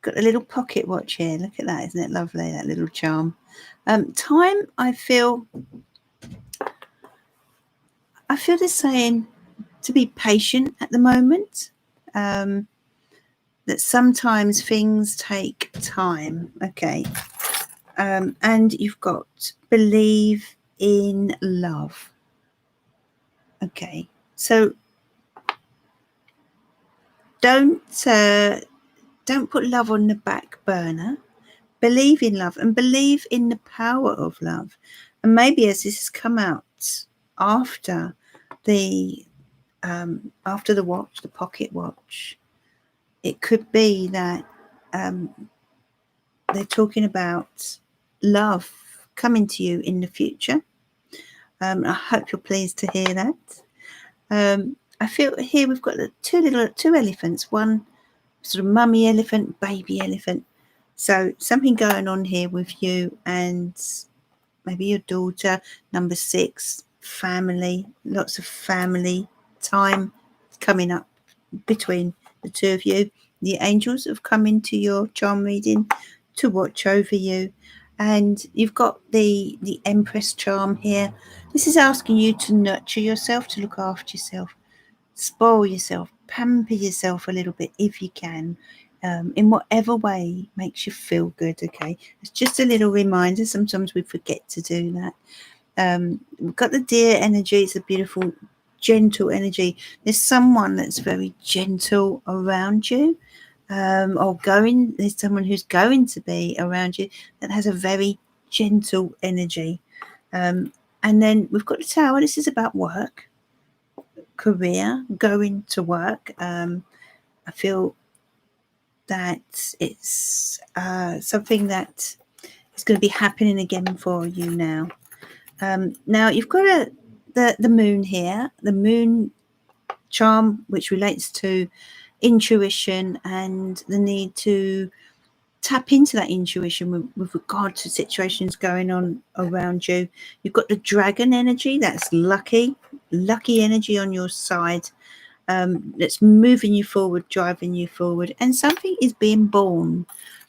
Got a little pocket watch here. Look at that. Isn't it lovely? That little charm. Time, I feel they're saying to be patient at the moment. That sometimes things take time. Okay. And you've got believe in love. Okay. So don't put love on the back burner. Believe in love and believe in the power of love. And maybe as this has come out after the watch, the pocket watch, it could be that they're talking about love coming to you in the future. I hope you're pleased to hear that. I feel here we've got two elephants, one sort of mummy elephant, baby elephant. So something going on here with you and maybe your daughter. Number 6, family, lots of family time coming up between the two of you. The angels have come into your charm reading to watch over you. And you've got the Empress charm here. This is asking you to nurture yourself, to look after yourself, spoil yourself, pamper yourself a little bit if you can, in whatever way makes you feel good. Okay, it's just a little reminder. Sometimes we forget to do that. We've got the deer energy. It's a beautiful, gentle energy. There's someone that's very gentle around you, there's someone who's going to be around you that has a very gentle energy. And then we've got the Tower. This is about work, career, going to work. I feel that it's something that is going to be happening again for you now. Now you've got the moon here, the moon charm, which relates to intuition and the need to tap into that intuition with regard to situations going on around you. You've got the dragon energy. That's lucky energy on your side. That's moving you forward, driving you forward, and something is being born.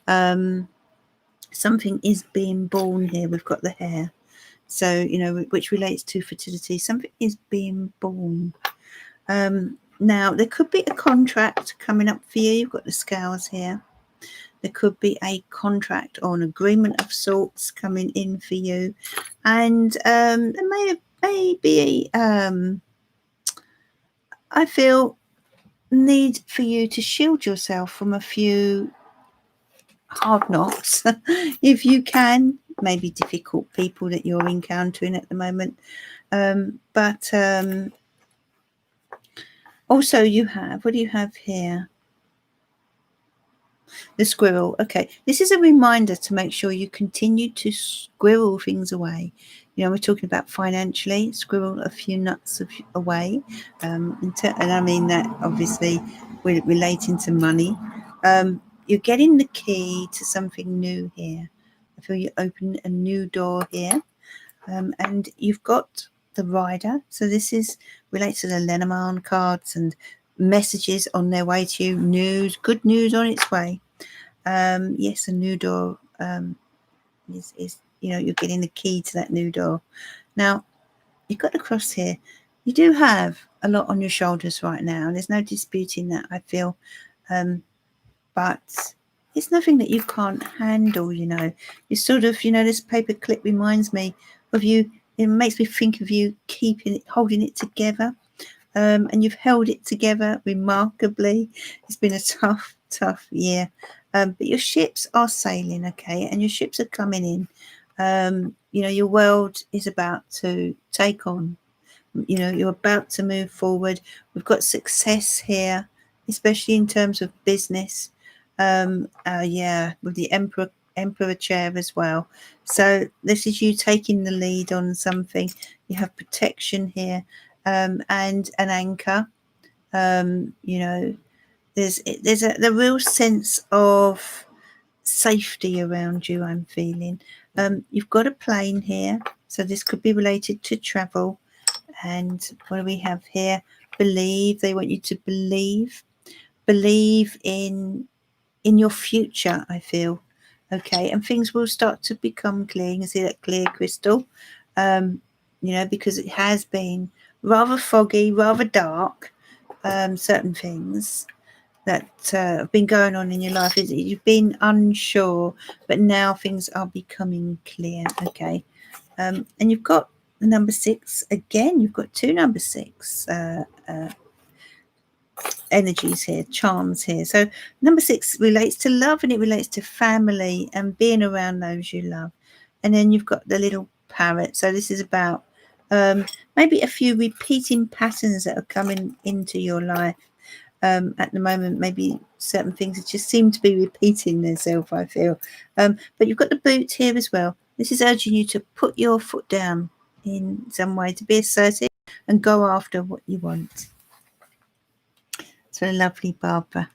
Something is being born here. We've got the hair, so which relates to fertility. Something is being born. Now there could be a contract coming up for you. You've got the scales here. There could be a contract or an agreement of sorts coming in for you, and there may be I feel need for you to shield yourself from a few hard knocks if you can, maybe difficult people that you're encountering at the moment, but also you have, what do you have here? The squirrel. Okay, this is a reminder to make sure you continue to squirrel things away. We're talking about financially, squirrel a few nuts away, and I mean that obviously relating to money. You're getting the key to something new here. I feel you open a new door here, and you've got the rider. So this is related to the Lenormand cards and messages on their way to you. News, good news on its way. Yes, a new door is you're getting the key to that new door. Now you've got the cross here. You do have a lot on your shoulders right now, and there's no disputing that, I feel, but it's nothing that you can't handle. You sort of, this paper clip reminds me of you. It makes me think of you holding it together, and you've held it together remarkably. It's been a tough year. But your ships are sailing, okay, and your ships are coming in. Your world is about to take on. You're about to move forward. We've got success here, especially in terms of business. With the emperor chair as well. So this is you taking the lead on something. You have protection here, and an anchor. There's the real sense of safety around you. I'm feeling. You've got a plane here, so this could be related to travel. And what do we have here? Believe. They want you to believe in your future, I feel. Okay, and things will start to become clear. You can see that clear crystal, because it has been rather foggy, rather dark. Certain things that have been going on in your life is you've been unsure, but now things are becoming clear. Okay, and you've got the number 6 again. You've got 2 number 6 energies here, charms here. So number 6 relates to love, and it relates to family and being around those you love. And then you've got the little parrot. So this is about maybe a few repeating patterns that are coming into your life at the moment. Maybe certain things that just seem to be repeating themselves, I feel. But you've got the boot here as well. This is urging you to put your foot down in some way, to be assertive and go after what you want. So lovely, Barbara.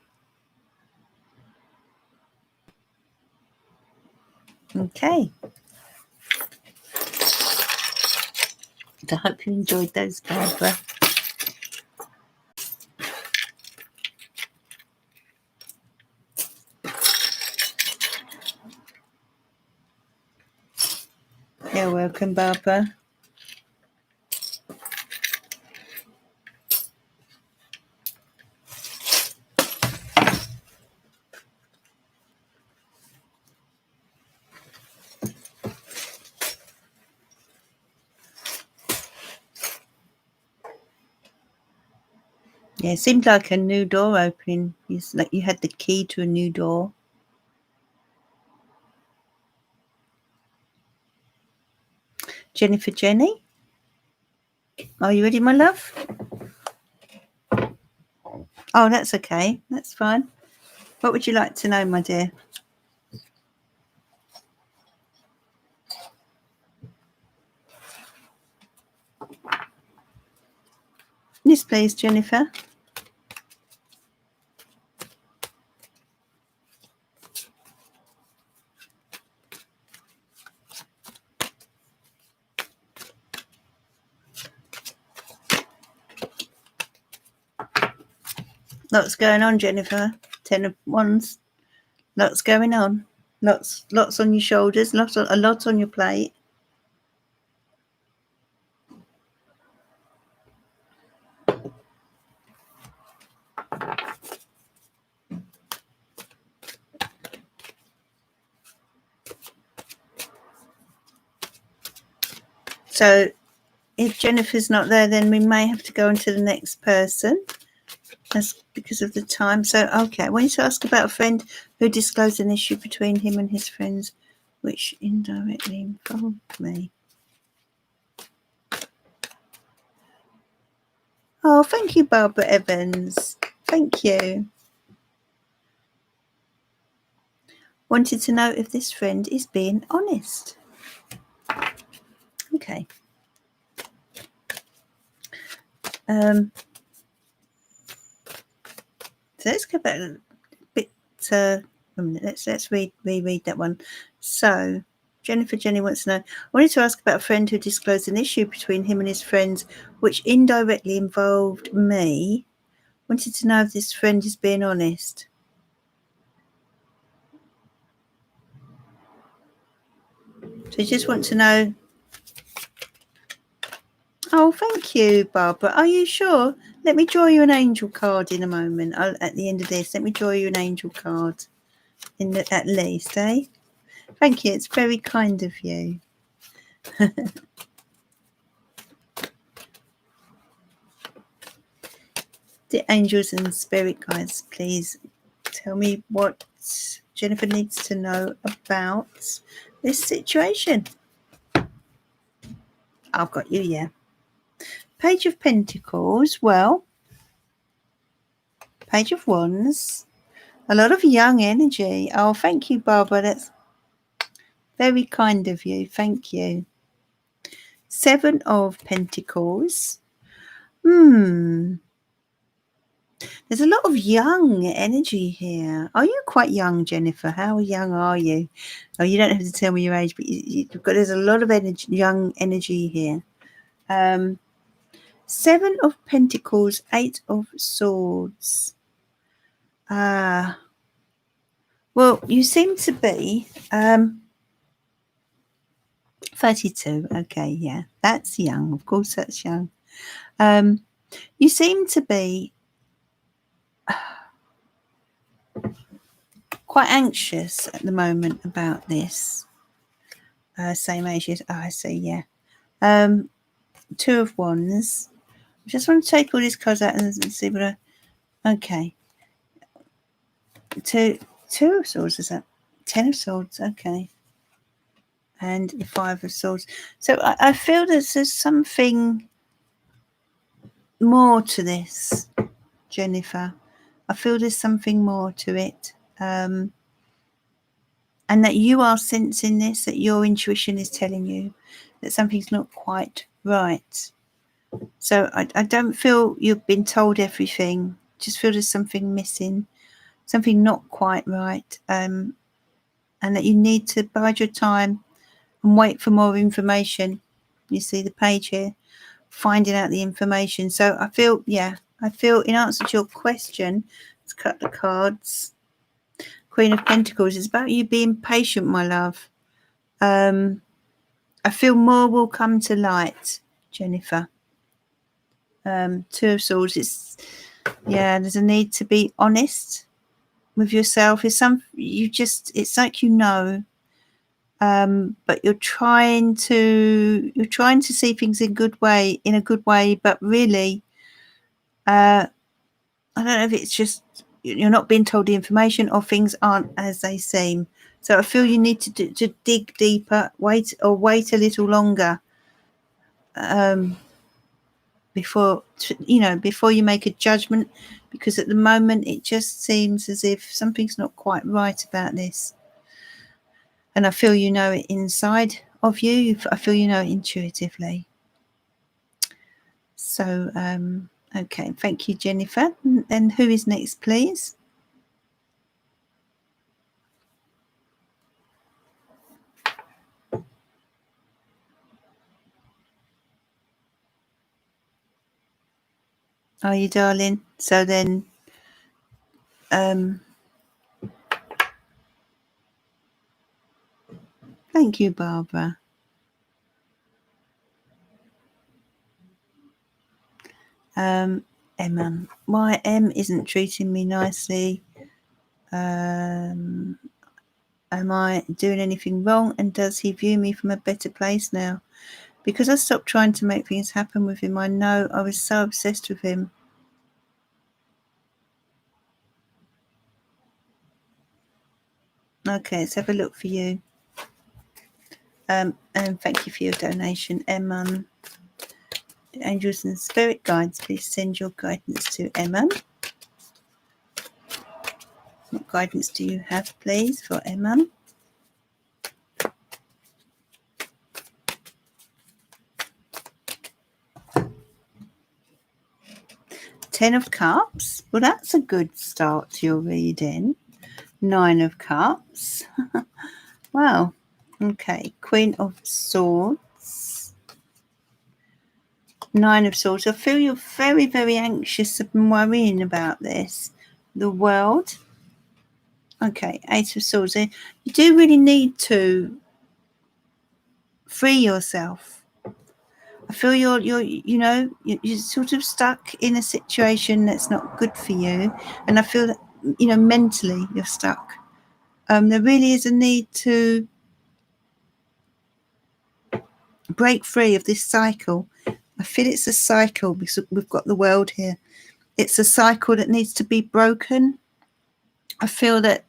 Okay. I hope you enjoyed those, Barbara. You're welcome, Barbara. Yeah, it seemed like a new door opening. It's like you had the key to a new door. Jennifer Jenny, are you ready, my love? Oh, that's okay. That's fine. What would you like to know, my dear? Yes, please, Jennifer. Lots going on, Jennifer. 10 of Wands. Lots going on. Lots on your shoulders. A lot on your plate. So if Jennifer's not there, then we may have to go on to the next person. That's because of the time. So, okay, I wanted to ask about a friend who disclosed an issue between him and his friends, which indirectly involved me. Oh, thank you, Barbara Evans. Thank you. Wanted to know if this friend is being honest. Okay. So let's go back a bit. A minute. Let's reread that one. So Jennifer Jenny wants to know. I wanted to ask about a friend who disclosed an issue between him and his friends, which indirectly involved me. Wanted to know if this friend is being honest. So you just want to know. Oh, thank you, Barbara. Are you sure? Let me draw you an angel card in a moment. At the end of this, let me draw you an angel card at least, eh? Thank you. It's very kind of you. The angels and spirit guides, please tell me what Jennifer needs to know about this situation. I've got you, yeah. Page of Pentacles, well, Page of Wands, a lot of young energy. Oh, thank you, Barbara. That's very kind of you. Thank you. Seven of Pentacles. There's a lot of young energy here. Are you quite young, Jennifer? How young are you? Oh, you don't have to tell me your age, but there's a lot of energy, young energy here. Seven of Pentacles, Eight of Swords. Well, you seem to be 32. Okay, yeah, that's young. Of course, that's young. You seem to be quite anxious at the moment about this. Same age as I see, yeah. Two of Wands. I just want to take all these cards out and see what okay. Two of Swords, is that? 10 of Swords, okay. And the Five of Swords. So I feel that there's something more to this, Jennifer. I feel there's something more to it. And that you are sensing this, that your intuition is telling you that something's not quite right. So I don't feel you've been told everything. Just feel there's something missing, something not quite right, and that you need to bide your time and wait for more information. You see the page here, finding out the information. So I feel in answer to your question, let's cut the cards. Queen of Pentacles, it's about you being patient, my love. I feel more will come to light, Jennifer. Two of Swords, there's a need to be honest with yourself. It's like but you're trying to see things in a good way, but really I don't know if it's just you're not being told the information or things aren't as they seem. So I feel you need to dig deeper, wait a little longer before you make a judgment, because at the moment it just seems as if something's not quite right about this. And I feel you know it inside of you. I feel you know it intuitively. So, okay, thank you, Jennifer. And who is next, please? Are you, darling? So then, thank you, Barbara. Emma, why M isn't treating me nicely? Am I doing anything wrong? And does he view me from a better place now? Because I stopped trying to make things happen with him. I know I was so obsessed with him. Okay, let's have a look for you. And thank you for your donation, Emma. Angels and spirit guides, please send your guidance to Emma. What guidance do you have, please, for Emma? Ten of Cups. Well, that's a good start to your reading. Nine of Cups. Wow. Okay. Queen of Swords. Nine of Swords. I feel you're very, very anxious and worrying about this. The World. Okay. Eight of Swords. You do really need to free yourself. I feel you're sort of stuck in a situation that's not good for you, and I feel that mentally you're stuck. There really is a need to break free of this cycle. I feel it's a cycle because we've got the World here. It's a cycle that needs to be broken. I feel that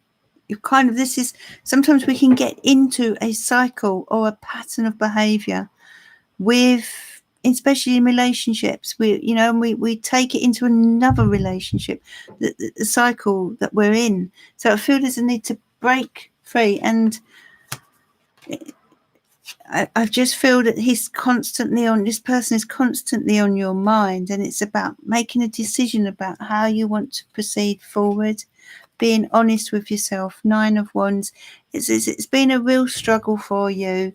this is, sometimes we can get into a cycle or a pattern of behavior with, especially in relationships, we take it into another relationship, the cycle that we're in. So I feel there's a need to break free, and I just feel that this person is constantly on your mind, and it's about making a decision about how you want to proceed forward, being honest with yourself. 9 of Wands. It's been a real struggle for you,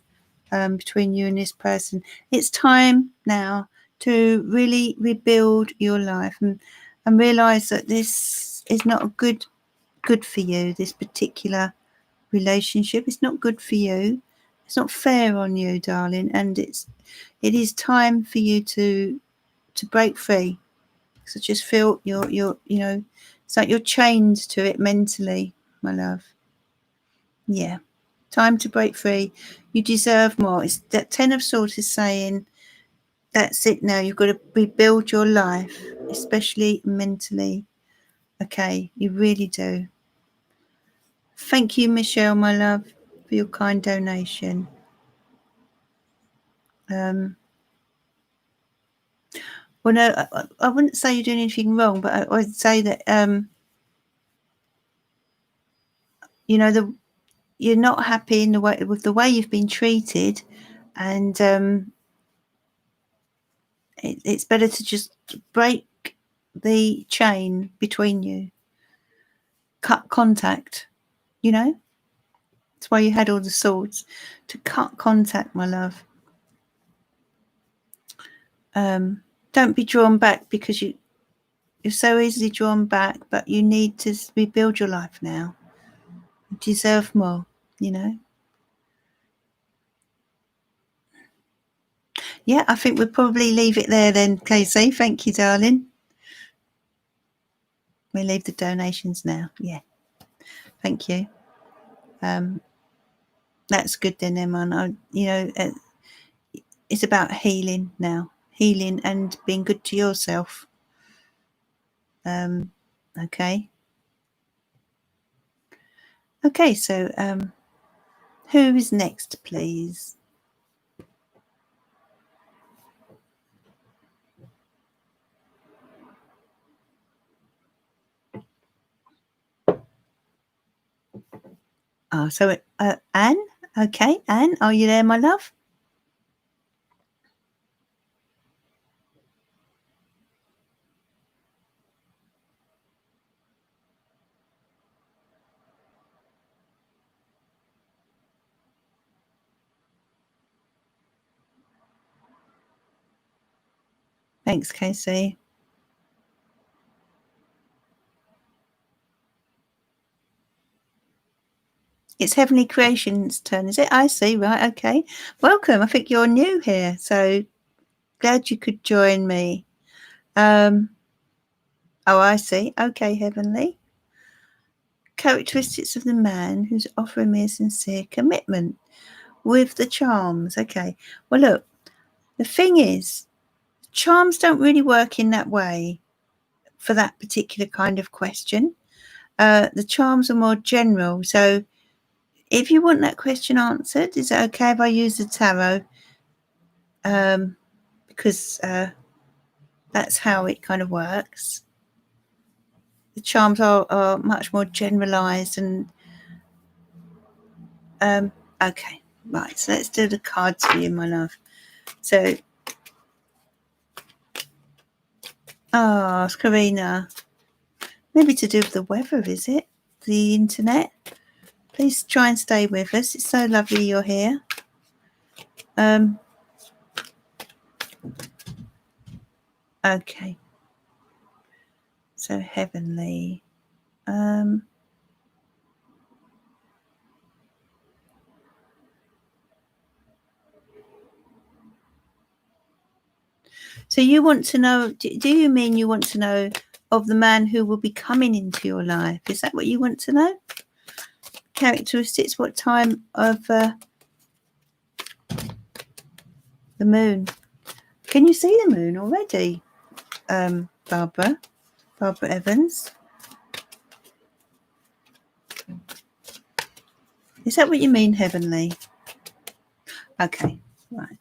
between you and this person. It's time now to really rebuild your life and realize that this is not good for you. This particular relationship is not good for you. It's not fair on you, darling, and it is time for you to break free. So just feel it's like you're chained to it mentally, my love. Yeah, time to break free. You deserve more. It's that 10 of Swords is saying that's it now. You've got to rebuild your life, especially mentally. Okay, you really do. Thank you, Michelle, my love, for your kind donation. Well, no, I wouldn't say you're doing anything wrong, but I would say that you're not happy in the way with the way you've been treated, and it's better to just break the chain between you, cut contact. That's why you had all the swords, to cut contact, my love. Don't be drawn back, because you're so easily drawn back, but you need to rebuild your life now. You deserve more, Yeah, I think we'll probably leave it there then, Casey. Thank you, darling. We'll leave the donations now. Yeah. Thank you. That's good then, Emma. It's about healing now. Healing and being good to yourself. Okay. Okay, so who is next, please? So Anne. Okay, Anne, are you there, my love? Thanks, Casey. It's Heavenly Creation's turn, is it? I see, right, okay. Welcome. I think you're new here, so glad you could join me. Oh, I see. Okay, Heavenly. Characteristics of the man who's offering me a sincere commitment with the charms. Okay. Well, look, the thing is, charms don't really work in that way for that particular kind of question. The charms are more general. So if you want that question answered, is it okay if I use the tarot? Because that's how it kind of works. The charms are much more generalized and okay, right, so let's do the cards for you, my love. So Karina, maybe to do with the weather, is it? The internet? Please try and stay with us. It's so lovely you're here. Okay, so Heavenly. So you want to know, do you mean you want to know of the man who will be coming into your life? Is that what you want to know? Characteristics, what time of the moon? Can you see the moon already, Barbara Evans? Is that what you mean, Heavenly? Okay, right.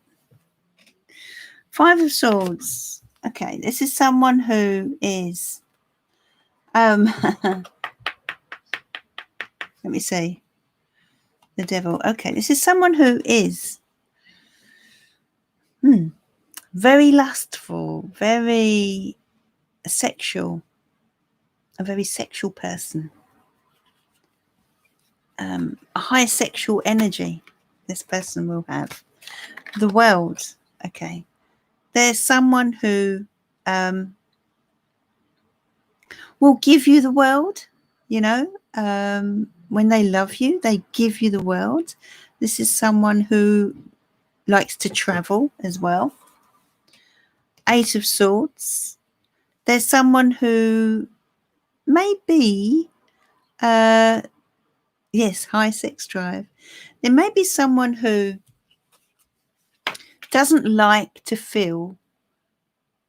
Five of Swords. Okay, this is someone who is let me see. The Devil. Okay, this is someone who is very lustful, very sexual, a very sexual person. A high sexual energy this person will have. The World. Okay. There's someone who will give you the world, you know. When they love you, they give you the world. This is someone who likes to travel as well. Eight of Swords. There's someone who may be, yes, high sex drive. There may be someone who doesn't like to feel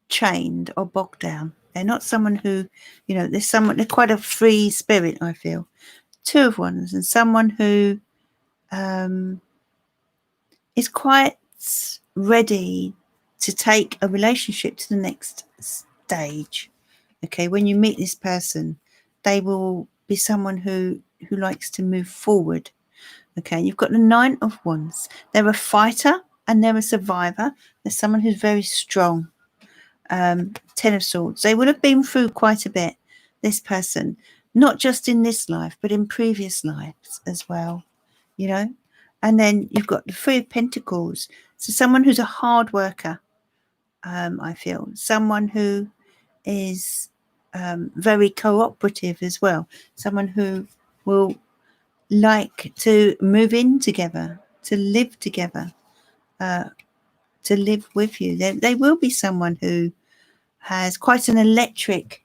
chained or bogged down. They're not someone who, you know, they're quite a free spirit, I feel. Two of Wands, and someone who is quite ready to take a relationship to the next stage. Okay, when you meet this person, they will be someone who likes to move forward. Okay, you've got the Nine of Wands. They're a fighter and they're a survivor. They're someone who's very strong. Ten of Swords. They would have been through quite a bit, this person, not just in this life, but in previous lives as well, you know. And then you've got the Three of Pentacles. So someone who's a hard worker, I feel. Someone who is very cooperative as well. Someone who will like to move in together, to live together, to live with you. They will be someone who has quite an electric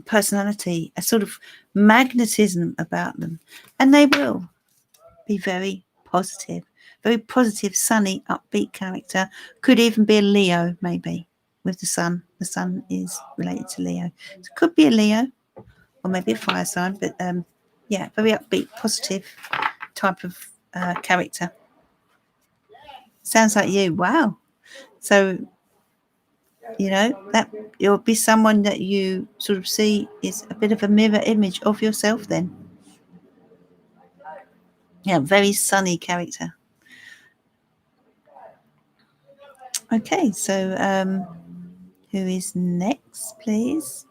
personality, a sort of magnetism about them. And they will be very positive, sunny, upbeat character. Could even be a Leo, maybe, with the sun. The sun is related to Leo. So it could be a Leo or maybe a fire sign, but yeah, very upbeat, positive type of character. Sounds like you. Wow. So, you know, that you'll be someone that you sort of see is a bit of a mirror image of yourself then. Yeah, very sunny character. Okay, so who is next, please?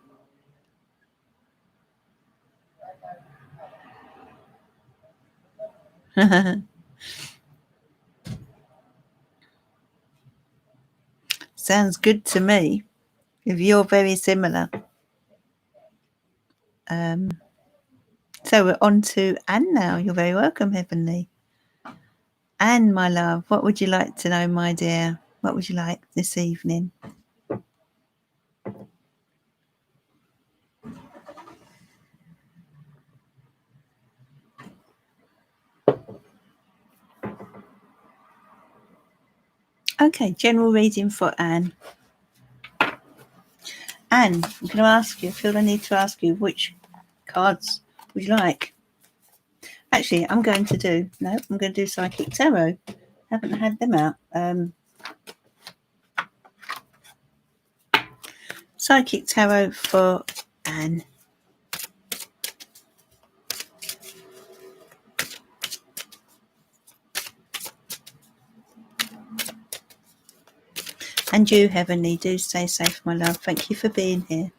Sounds good to me. If you're very similar. So we're on to Anne now. You're very welcome, Heavenly. Anne, my love, what would you like to know, my dear? What would you like this evening? Okay, general reading for Anne. Anne, I'm going to ask you, I feel I need to ask you, which cards would you like? Actually, I'm going to do Psychic Tarot. Haven't had them out. Psychic Tarot for Anne. And you, Heavenly, do stay safe, my love. Thank you for being here.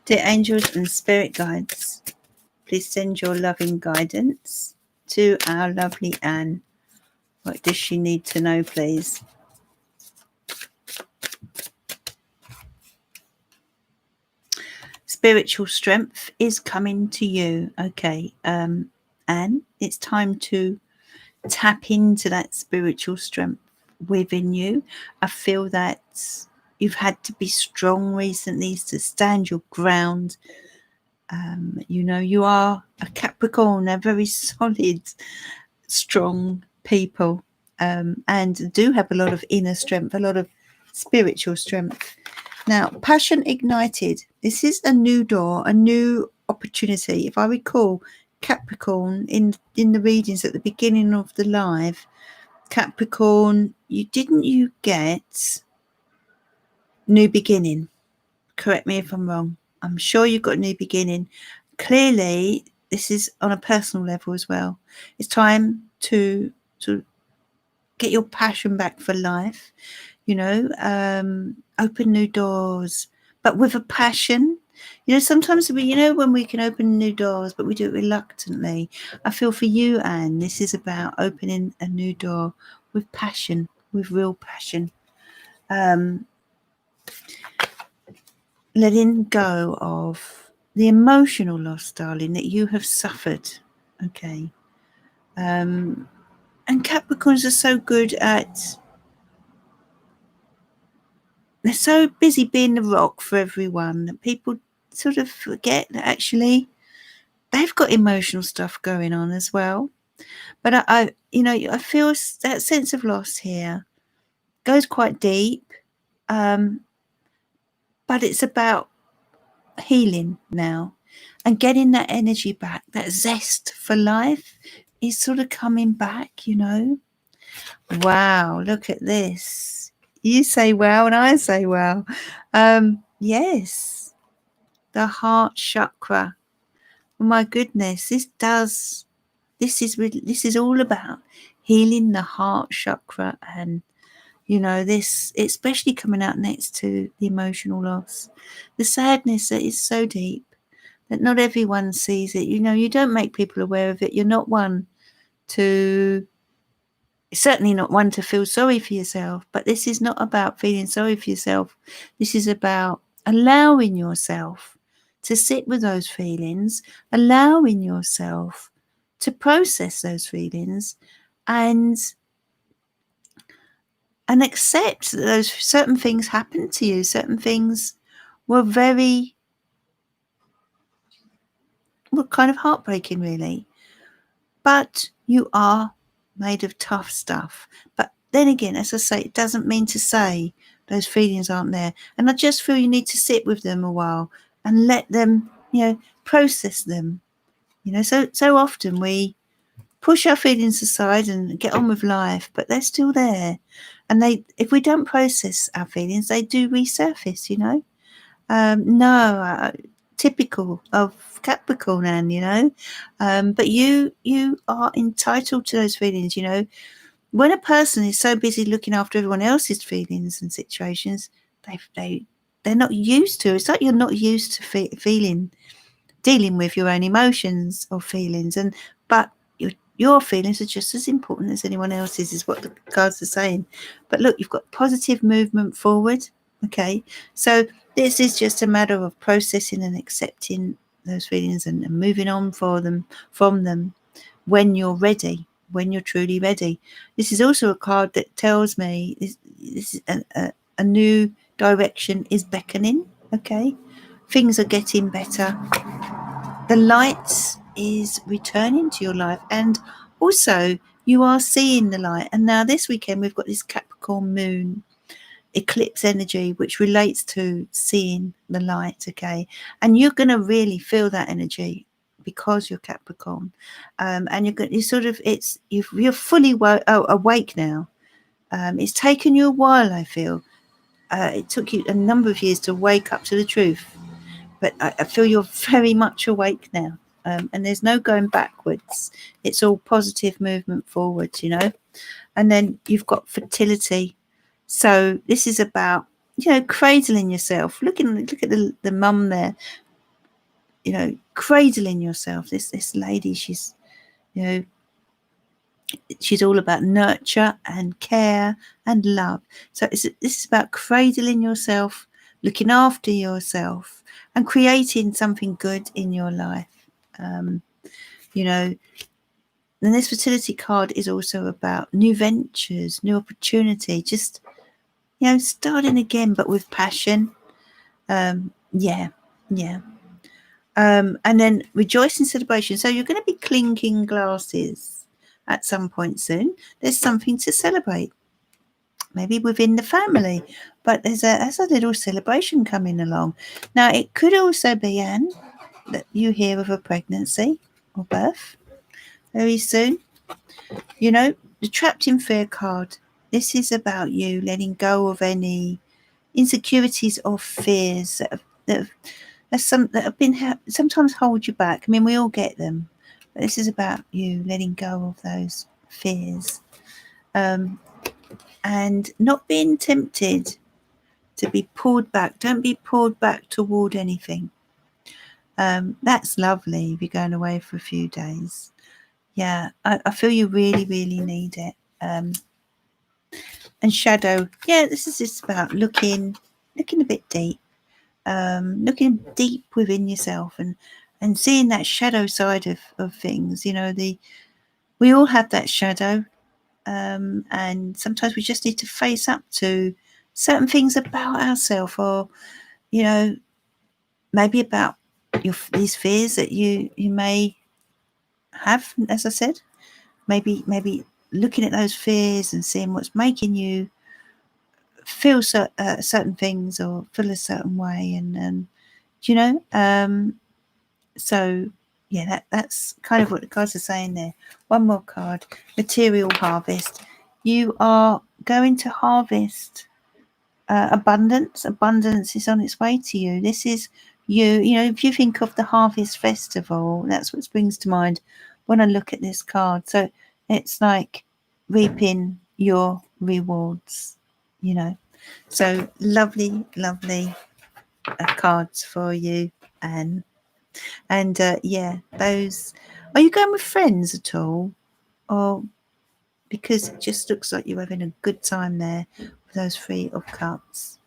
Dear angels and spirit guides, please send your loving guidance to our lovely Anne. What does she need to know, please? Spiritual strength is coming to you. Okay, Anne, it's time to tap into that spiritual strength within you. I feel that you've had to be strong recently to stand your ground. You know, you are a Capricorn, a very solid, strong people, and do have a lot of inner strength, a lot of spiritual strength. Now, passion ignited. This is a new door, a new opportunity. If I recall, Capricorn in the readings at the beginning of the live. Capricorn, you get new beginning? Correct me if I'm wrong. I'm sure you've got a new beginning. Clearly, this is on a personal level as well. It's time to get your passion back for life, open new doors, but with a passion. Sometimes when we can open new doors, but we do it reluctantly. I feel for you, Anne, this is about opening a new door with passion, with real passion. Letting go of the emotional loss, darling, that you have suffered. Okay. And Capricorns are so good at, they're so busy being the rock for everyone that people sort of forget that actually they've got emotional stuff going on as well. But I feel that sense of loss here goes quite deep. But it's about healing now and getting that energy back. That zest for life is sort of coming back, Wow, look at this. You say wow and I say wow. Yes, the heart chakra. Oh my goodness, this is all about healing the heart chakra, and this, especially coming out next to the emotional loss, the sadness that is so deep that not everyone sees it. You don't make people aware of it. You're not one to, certainly not one to feel sorry for yourself, but this is not about feeling sorry for yourself. This is about allowing yourself to sit with those feelings, allowing yourself to process those feelings, and accept that those certain things happened to you. Certain things were kind of heartbreaking, really. But you are made of tough stuff. But then again, as I say, it doesn't mean to say those feelings aren't there. And I just feel you need to sit with them a while and let them, process them. So often we push our feelings aside and get on with life, but they're still there. And if we don't process our feelings, they do resurface, typical of Capricorn, Anne, but you are entitled to those feelings. When a person is so busy looking after everyone else's feelings and situations, they're not used to. It's like you're not used to dealing with your own emotions or feelings, but your feelings are just as important as anyone else's, is what the cards are saying. But look, you've got positive movement forward. Okay, so this is just a matter of processing and accepting those feelings and moving on from them when you're ready, when you're truly ready. This is also a card that tells me this is a new direction is beckoning. Okay, things are getting better. The light is returning to your life, and also you are seeing the light. And now this weekend we've got this Capricorn moon eclipse energy, which relates to seeing the light. Okay, and you're going to really feel that energy because you're Capricorn, and you're fully awake now. It's taken you a while, I feel. It took you a number of years to wake up to the truth, but I feel you're very much awake now, and there's no going backwards. It's all positive movement forwards, And then you've got fertility. So this is about, cradling yourself. Look at the mum there, cradling yourself. This lady, she's all about nurture and care and love. So this is about cradling yourself, looking after yourself, and creating something good in your life. And this fertility card is also about new ventures, new opportunity, just, starting again, but with passion. And then rejoicing celebration. So you're going to be clinking glasses at some point soon. There's something to celebrate, maybe within the family, but there's a little celebration coming along. Now, it could also be, Anne, that you hear of a pregnancy. or birth very soon. You know, the Trapped in Fear card. This is about you letting go of any insecurities or fears that have been sometimes hold you back. I mean, we all get them, but this is about you letting go of those fears, and not being tempted to be pulled back. Don't be pulled back toward anything. That's lovely if you're going away for a few days. Yeah, I feel you really, really need it. And shadow, yeah, this is just about looking a bit deep, looking deep within yourself and seeing that shadow side of things. You know, we all have that shadow, and sometimes we just need to face up to certain things about ourselves, or you know, maybe about these fears that you may have. As I said, maybe looking at those fears and seeing what's making you feel certain things or feel a certain way, and you know, so yeah, that's kind of what the cards are saying there. One more card, material harvest. You are going to harvest abundance. Abundance is on its way to you. This is you know, if you think of the harvest festival, that's what springs to mind when I look at this card. So it's like reaping your rewards, you know. So lovely cards for you, and yeah, those. Are you going with friends at all, or because it just looks like you're having a good time there with those 3 of cups?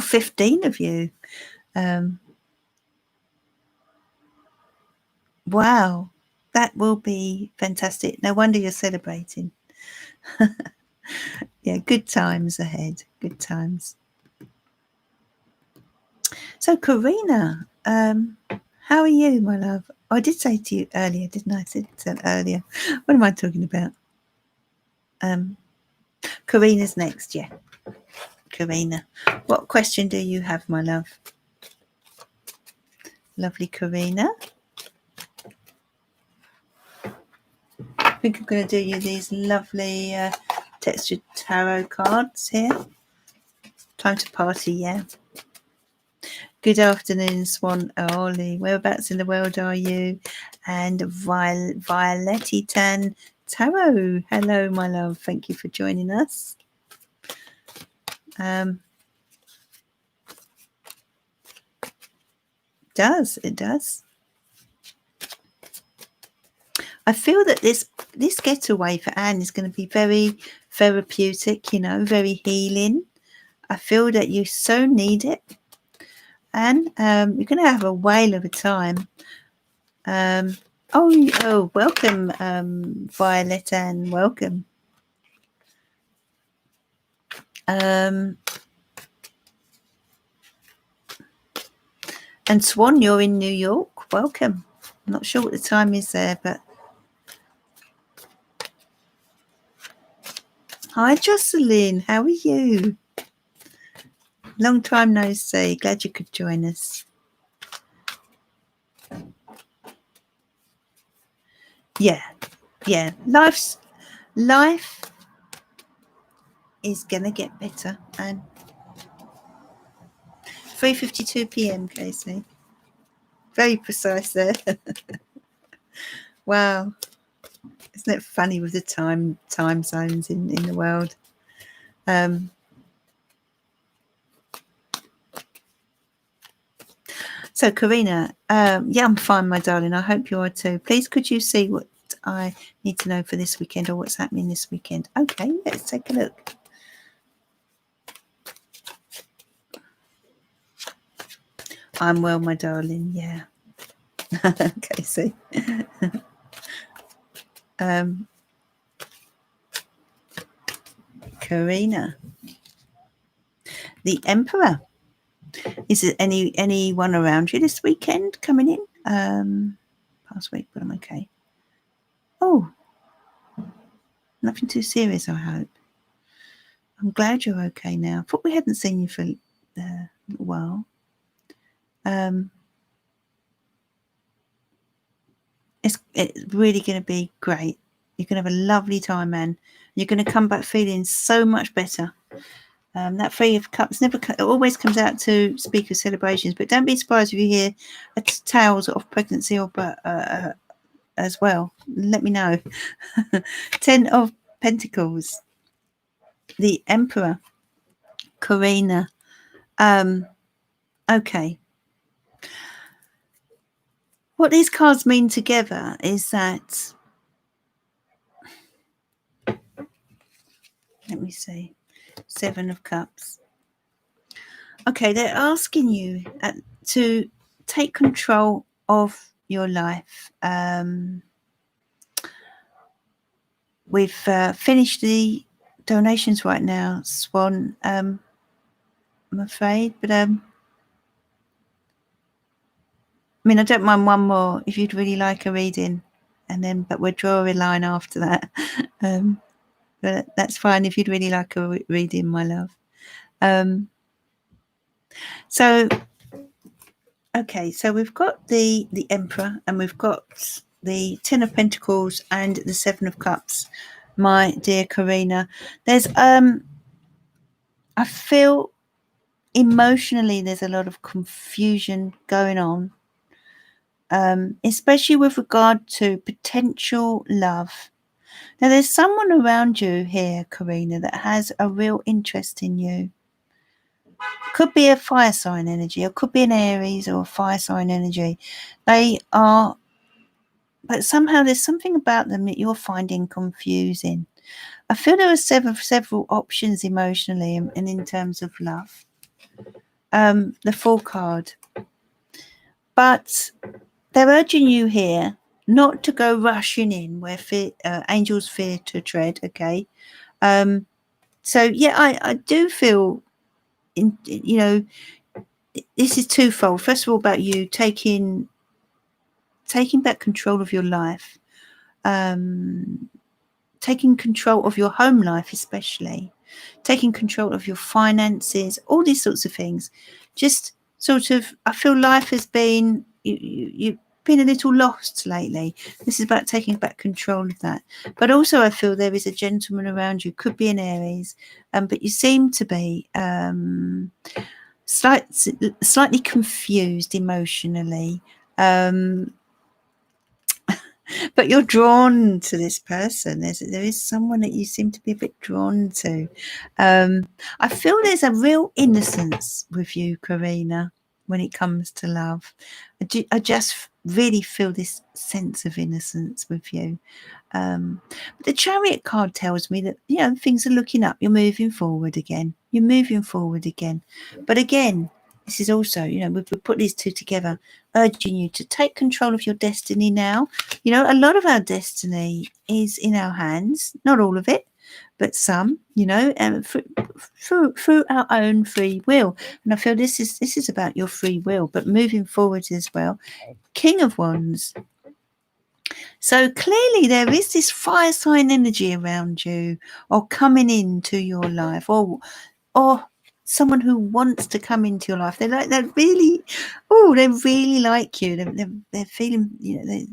15 of you. Wow, that will be fantastic. No wonder you're celebrating. Yeah, good times ahead. Good times. So, Karina, how are you, my love? I did say to you earlier, didn't I? I said earlier. What am I talking about? Karina's next, yeah. Karina, what question do you have, my love? Lovely Karina. I think I'm going to do you these lovely textured tarot cards here. Time to party, yeah. Good afternoon, Swan Ollie. Whereabouts in the world are you? And Violetti Tan Tarot. Hello, my love. Thank you for joining us. It does. I feel that this getaway for Anne is going to be very therapeutic, you know, very healing. I feel that you so need it. And you're going to have a whale of a time. Welcome, Violet Anne, welcome. And Swan, you're in New York, welcome. I'm not sure what the time is there, but hi Jocelyn, how are you? Long time no see, glad you could join us. Yeah, life is gonna get better. And 3:52 p.m. Casey, very precise there. Wow, isn't it funny with the time zones in the world? So Karina, yeah, I'm fine, my darling. I hope you are too. Please, could you see what I need to know for this weekend, or what's happening this weekend? Okay, let's take a look. I'm well, my darling. Yeah. Okay, see. Karina, the Emperor. Is there anyone around you this weekend coming in? Past week, but I'm okay. Oh, nothing too serious, I hope. I'm glad you're okay now. I thought we hadn't seen you for a little while. It's really going to be great. You're going to have a lovely time, man. You're going to come back feeling so much better. That Three of Cups it always comes out to speak of celebrations, but don't be surprised if you hear tales of pregnancy or as well. Let me know. 10 of Pentacles, the Emperor, Karina. Okay. What these cards mean together is that, let me see, 7 of Cups. Okay, they're asking you to take control of your life. We've finished the donations right now, Swan. I'm afraid, but I mean, I don't mind one more if you'd really like a reading, but we'll draw a line after that. But that's fine if you'd really like a reading, my love. So we've got the Emperor, and we've got the 10 of Pentacles and the 7 of Cups, my dear Karina. There's I feel emotionally there's a lot of confusion going on, especially with regard to potential love. Now, there's someone around you here, Karina, that has a real interest in you. Could be a fire sign energy, or could be an Aries or a fire sign energy. They are, but somehow there's something about them that you're finding confusing. I feel there are several options emotionally and in terms of love. The Fool card. But they're urging you here not to go rushing in where angels fear to tread, okay? So, yeah, I do feel, this is twofold. First of all, about you taking back control of your life, taking control of your home life, especially taking control of your finances, all these sorts of things. Just sort of, I feel life has been, you've been a little lost lately. This is about taking back control of that. But also I feel there is a gentleman around you, could be an Aries, but you seem to be slightly confused emotionally, but you're drawn to this person. There is someone that you seem to be a bit drawn to. I feel there's a real innocence with you, Karina, when it comes to love. I just really feel this sense of innocence with you. But the Chariot card tells me that, things are looking up. You're moving forward again. But again, this is also, we put these two together, urging you to take control of your destiny now. A lot of our destiny is in our hands, not all of it, but some, through our own free will. And I feel this is about your free will, but moving forward as well. King of Wands. So clearly there is this fire sign energy around you, or coming into your life, or someone who wants to come into your life. They really like you. They're feeling, they're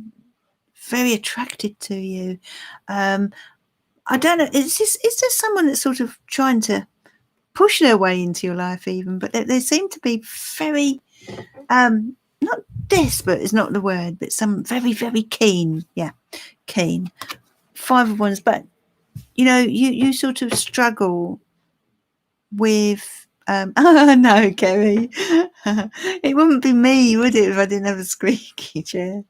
very attracted to you. I don't know. Is there someone that's sort of trying to push their way into your life even? But they seem to be very, not desperate is not the word, but some very, very keen. Yeah, keen. 5 of Wands. But, you sort of struggle with, oh no, Kerry, it wouldn't be me, would it, if I didn't have a squeaky chair?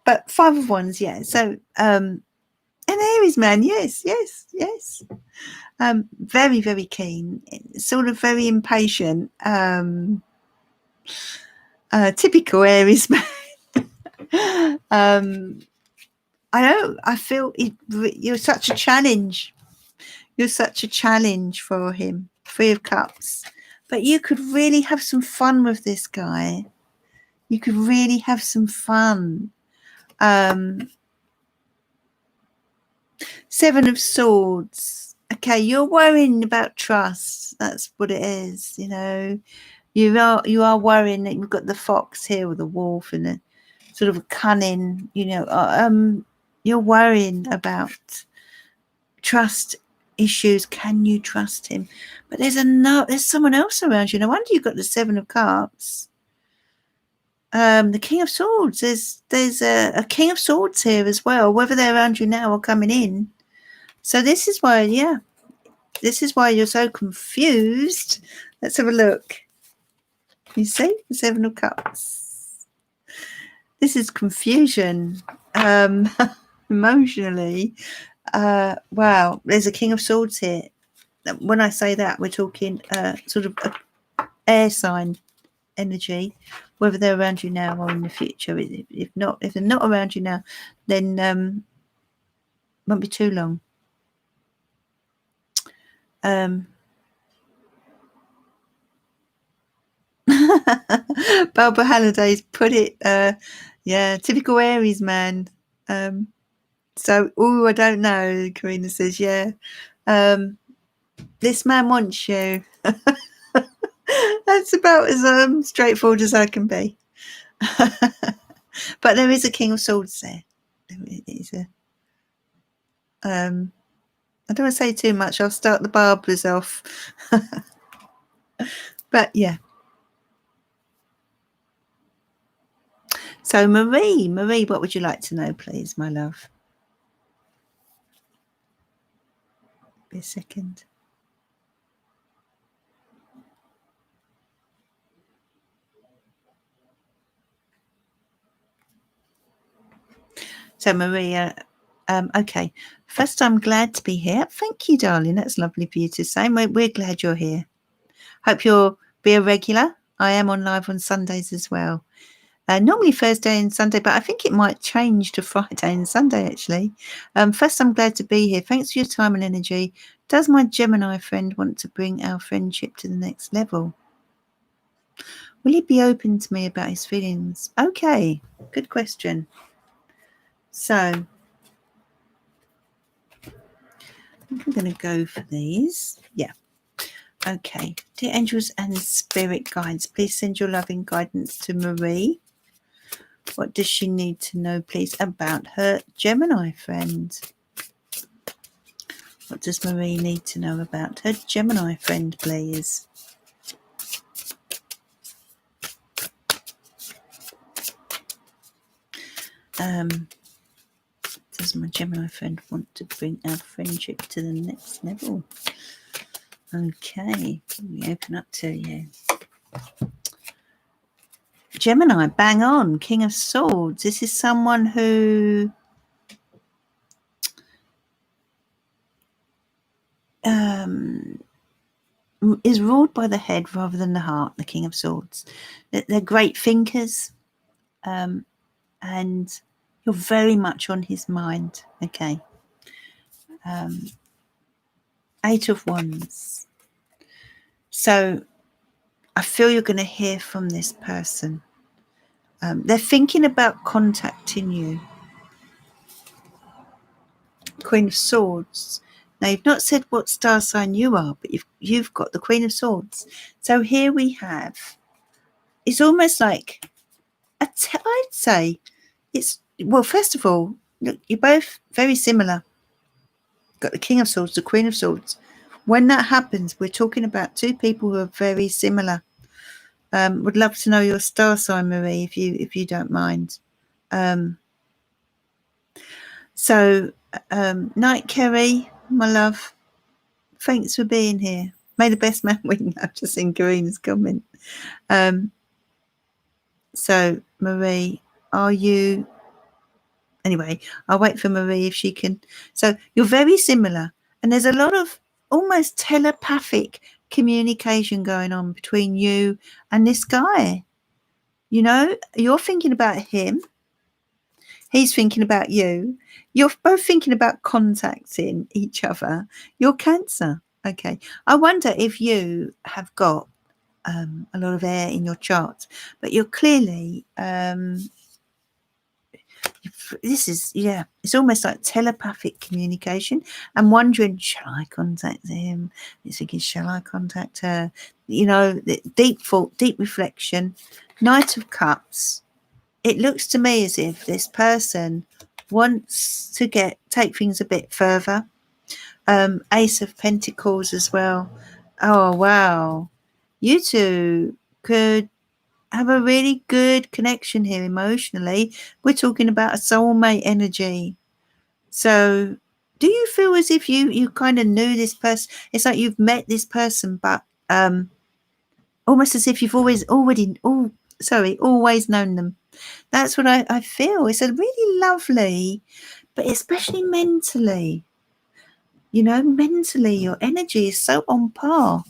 But 5 of Wands, yeah. So, an Aries man, yes. Very, very keen, sort of very impatient. Typical Aries man. I know. I feel you're such a challenge. You're such a challenge for him. 3 of Cups. But you could really have some fun with this guy. You could really have some fun. 7 of Swords. Okay, you're worrying about trust. That's what it is. You know, you are worrying that you've got the fox here with the wolf and a sort of a cunning. You know, you're worrying about trust issues. Can you trust him? But there's someone else around you. No wonder you've got the Seven of Cups. The King of Swords. There's a King of Swords here as well. Whether they're around you now or coming in. So this is why, yeah. This is why you're so confused. Let's have a look. You see? The Seven of Cups. This is confusion. Emotionally. Wow. There's a King of Swords here. When I say that, we're talking sort of air sign energy, whether they're around you now or in the future. If they're not around you now, then won't be too long. Barbara Halliday's put it, yeah, typical Aries man. So, I don't know. Karina says, yeah. This man wants you. That's about as straightforward as I can be. But there is a King of Swords there. There is a. I don't want to say too much. I'll start the Barbaras off. But yeah. So Marie, what would you like to know, please, my love? Be a second. So Maria, okay. First, I'm glad to be here. Thank you, darling. That's lovely for you to say. We're glad you're here. Hope you'll be a regular. I am on live on Sundays as well. Normally Thursday and Sunday, but I think it might change to Friday and Sunday, actually. First, I'm glad to be here. Thanks for your time and energy. Does my Gemini friend want to bring our friendship to the next level? Will he be open to me about his feelings? Okay, good question. So, I'm going to go for these. Yeah. Okay. Dear angels and spirit guides, please send your loving guidance to Marie. What does she need to know, please, about her Gemini friend? What does Marie need to know about her Gemini friend, please? Does my Gemini friend want to bring our friendship to the next level? Okay, let me open up to you. Gemini, bang on, King of Swords. This is someone who is ruled by the head rather than the heart, the King of Swords. They're great thinkers, and you're very much on his mind. Okay. Eight of Wands. So I feel you're going to hear from this person. They're thinking about contacting you. Queen of Swords. Now, you've not said what star sign you are, but you've got the Queen of Swords. So here we have, it's almost like, I'd say, it's, well, first of all, look, you're both very similar. Got the King of Swords, the Queen of Swords. When that happens, we're talking about two people who are very similar. Would love to know your star sign, Marie, if you don't mind. Night, Kerry, my love. Thanks for being here. May the best man win. I've just seen Karina's comment. So, Marie, are you... Anyway, I'll wait for Marie if she can. So, you're very similar. And there's a lot of almost telepathic communication going on between you and this guy. You know, you're thinking about him. He's thinking about you. You're both thinking about contacting each other. You're Cancer. Okay. I wonder if you have got a lot of air in your chart, but you're clearly this is, it's almost like telepathic communication. I'm wondering, shall I contact him? You're thinking, shall I contact her? The deep thought, deep reflection. Knight of Cups. It looks to me as if this person wants to take things a bit further. Ace of Pentacles as well. Oh, wow. You two could have a really good connection here emotionally. We're talking about a soulmate energy. So do you feel as if you kind of knew this person? It's like you've met this person, but almost as if you've always known them. That's what I feel. It's a really lovely, but especially mentally, mentally your energy is so on par.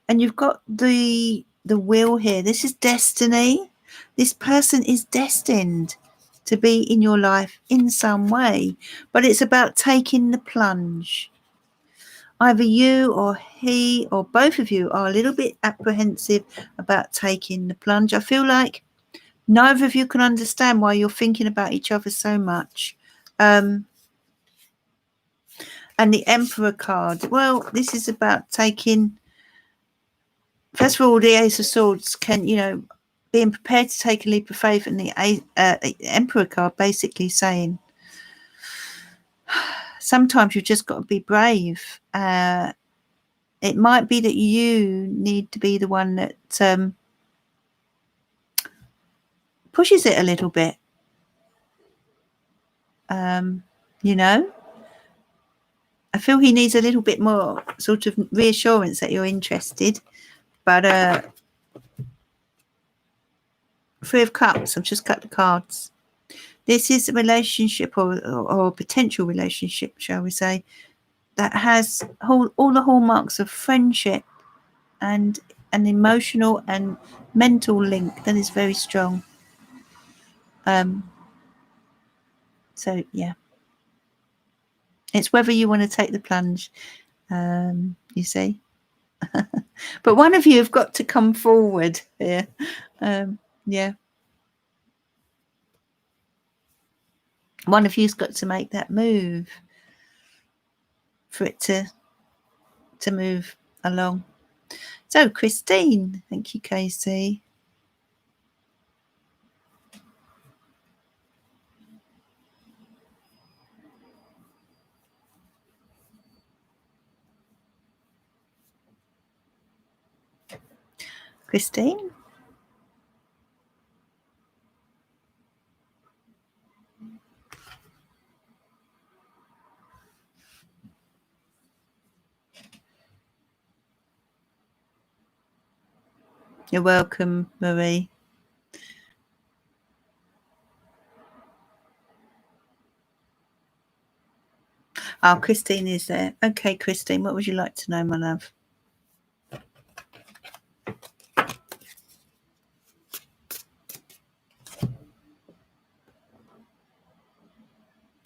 And you've got the wheel here. This is destiny. This person is destined to be in your life in some way, but it's about taking the plunge. Either you or he or both of you are a little bit apprehensive about taking the plunge. I feel like neither of you can understand why you're thinking about each other so much. And the Emperor card. Well, this is about taking, first of all, the Ace of Swords being prepared to take a leap of faith, and the Emperor card basically saying sometimes you've just got to be brave. It might be that you need to be the one that pushes it a little bit. I feel he needs a little bit more sort of reassurance that you're interested. But Three of Cups, I've just cut the cards. This is a relationship or a potential relationship, shall we say, that has all the hallmarks of friendship and an emotional and mental link that is very strong. So, yeah. It's whether you want to take the plunge, you see. But one of you have got to come forward here. Yeah. One of you's got to make that move for it to move along. So, Christine, thank you, Casey. Christine? You're welcome, Marie. Oh, Christine is there. Okay, Christine, what would you like to know, my love?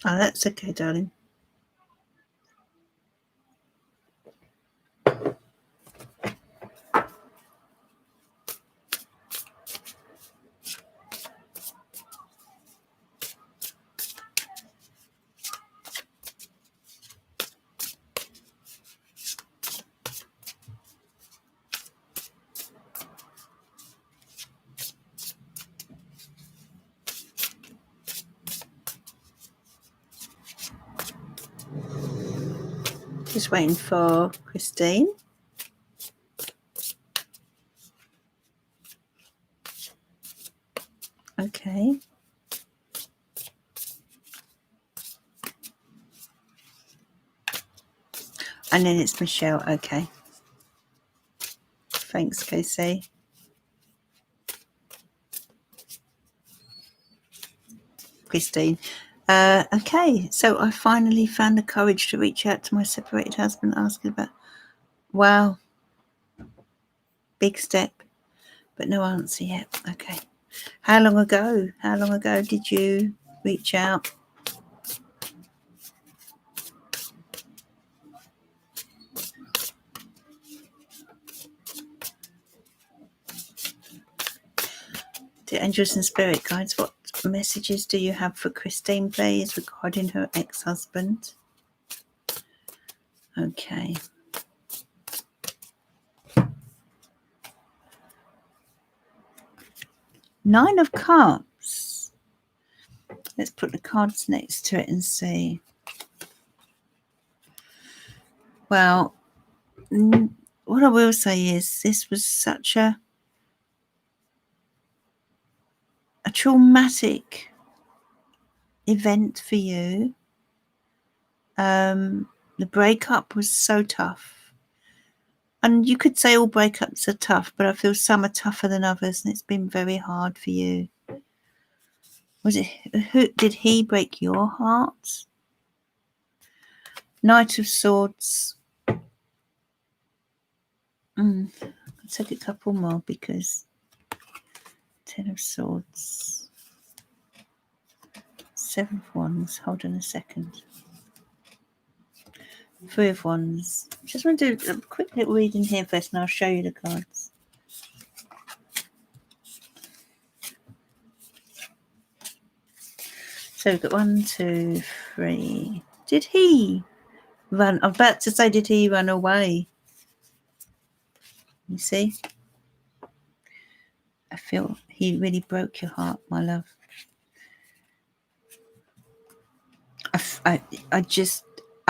Oh, that's okay, darling. Just waiting for Christine. Okay. And then it's Michelle. Okay. Thanks, Casey. Christine. Okay, so I finally found the courage to reach out to my separated husband, asking about. Wow. Big step, but no answer yet. Okay. How long ago did you reach out? The angels and spirit guides, what messages do you have for Christine, please, regarding her ex-husband? Okay. Nine of Cups. Let's put the cards next to it and see. Well, what I will say is this was such a traumatic event for you. The breakup was so tough. And you could say all breakups are tough, but I feel some are tougher than others, and it's been very hard for you. Did he break your heart? Knight of Swords. I'll take a couple more because Ten of Swords. Seven of Wands. Hold on a second. Three of Wands. Just want to do a quick little reading here first, and I'll show you the cards. So we've got 1, 2, 3. Did he run? I'm about to say, did he run away? You see? I feel he really broke your heart, my love. I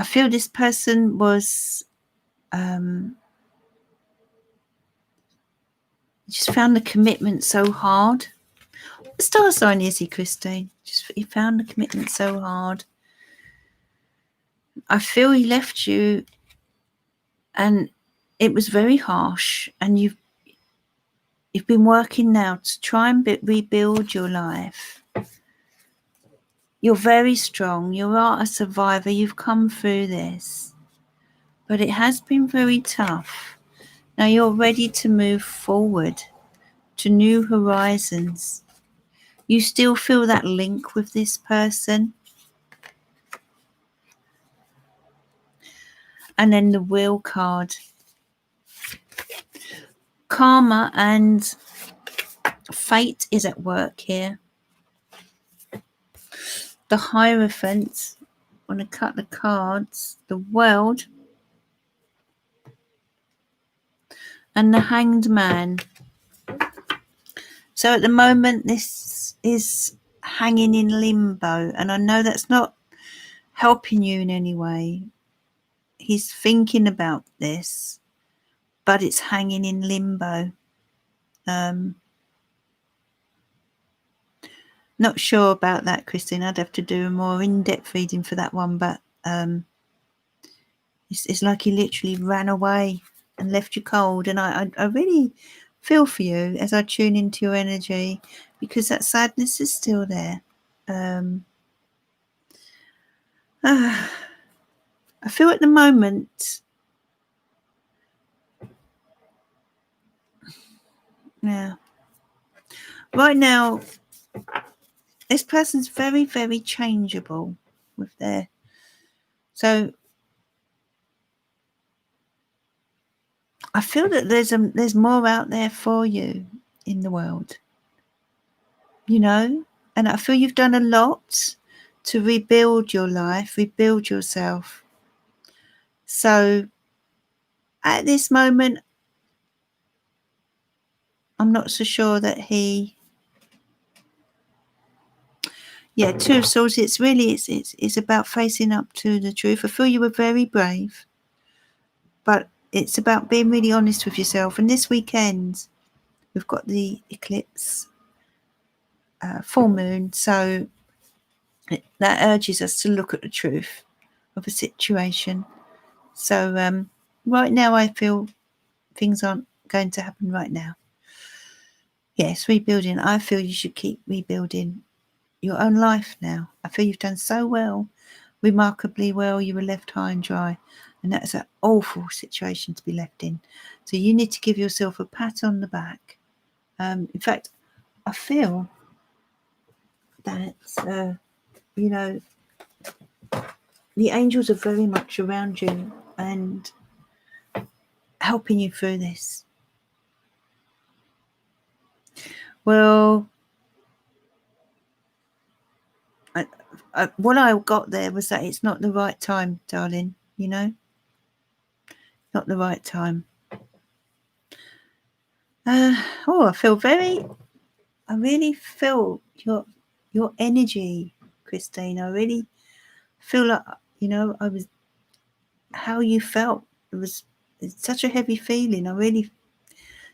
feel this person was just found the commitment so hard. What star sign is he, Christine? He found the commitment so hard. I feel he left you and it was very harsh, and you've been working now to try and rebuild your life. You're very strong. You are a survivor. You've come through this. But it has been very tough. Now you're ready to move forward to new horizons. You still feel that link with this person. And then the Wheel card. Karma and fate is at work here. The Hierophant. I'm going to cut the cards. The World. And the Hanged Man. So at the moment, this is hanging in limbo. And I know that's not helping you in any way. He's thinking about this, but it's hanging in limbo. Not sure about that, Christine. I'd have to do a more in-depth reading for that one, but it's like he literally ran away and left you cold. And I really feel for you as I tune into your energy, because that sadness is still there. I feel at the moment, yeah, right now, this person's very, very changeable with their, so I feel that there's more out there for you in the world, you know, and I feel you've done a lot to rebuild your life, rebuild yourself. So at this moment, I'm not so sure that Two of Swords, it's about facing up to the truth. I feel you were very brave, but it's about being really honest with yourself. And this weekend, we've got the eclipse, full moon, so that urges us to look at the truth of a situation. So right now, I feel things aren't going to happen right now. Yes, rebuilding. I feel you should keep rebuilding your own life now. I feel you've done so well, remarkably well. You were left high and dry, and that's an awful situation to be left in. So you need to give yourself a pat on the back. In fact, I feel that the angels are very much around you and helping you through this. Well, what I got there was that it's not the right time, darling. You know, not the right time. I feel I really feel your energy, Christine. I really feel like, you know, I was how you felt. It's such a heavy feeling. I really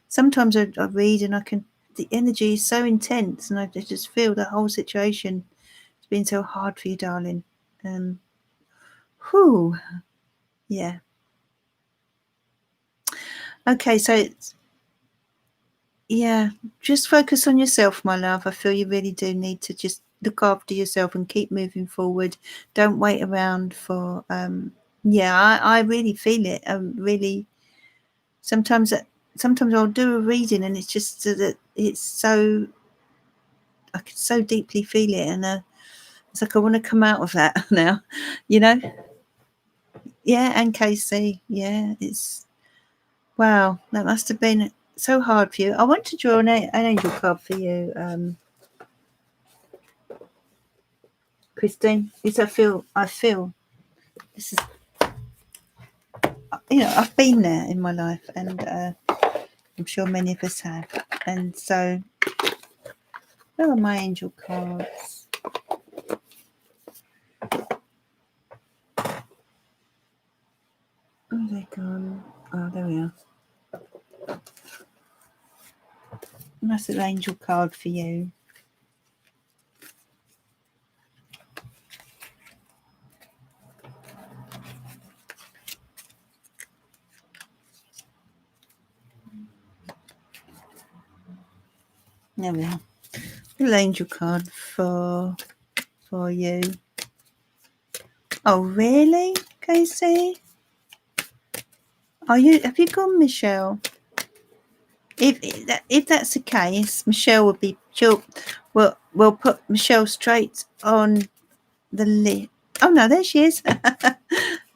sometimes I read and the energy is so intense, and I just feel the whole situation has been so hard for you, darling. Whew, yeah. Okay, so yeah, just focus on yourself, my love. I feel you really do need to just look after yourself and keep moving forward. Don't wait around for yeah, I really feel it. Really sometimes I'll do a reading and it's just that it's so I can so deeply feel it, and it's like I want to come out of that now, you know. Yeah, and Casey, yeah, it's wow, that must have been so hard for you. I want to draw an angel card for you, Christine, because I feel this is, you know, I've been there in my life, and I'm sure many of us have. And so, where are my angel cards? Oh, they're gone. Oh, there we are. That's an angel card for you. There we are. Little angel card for you. Oh, really, Casey? Have you gone, Michelle? If that's the case, Michelle we'll put Michelle straight on the list. Oh no, there she is.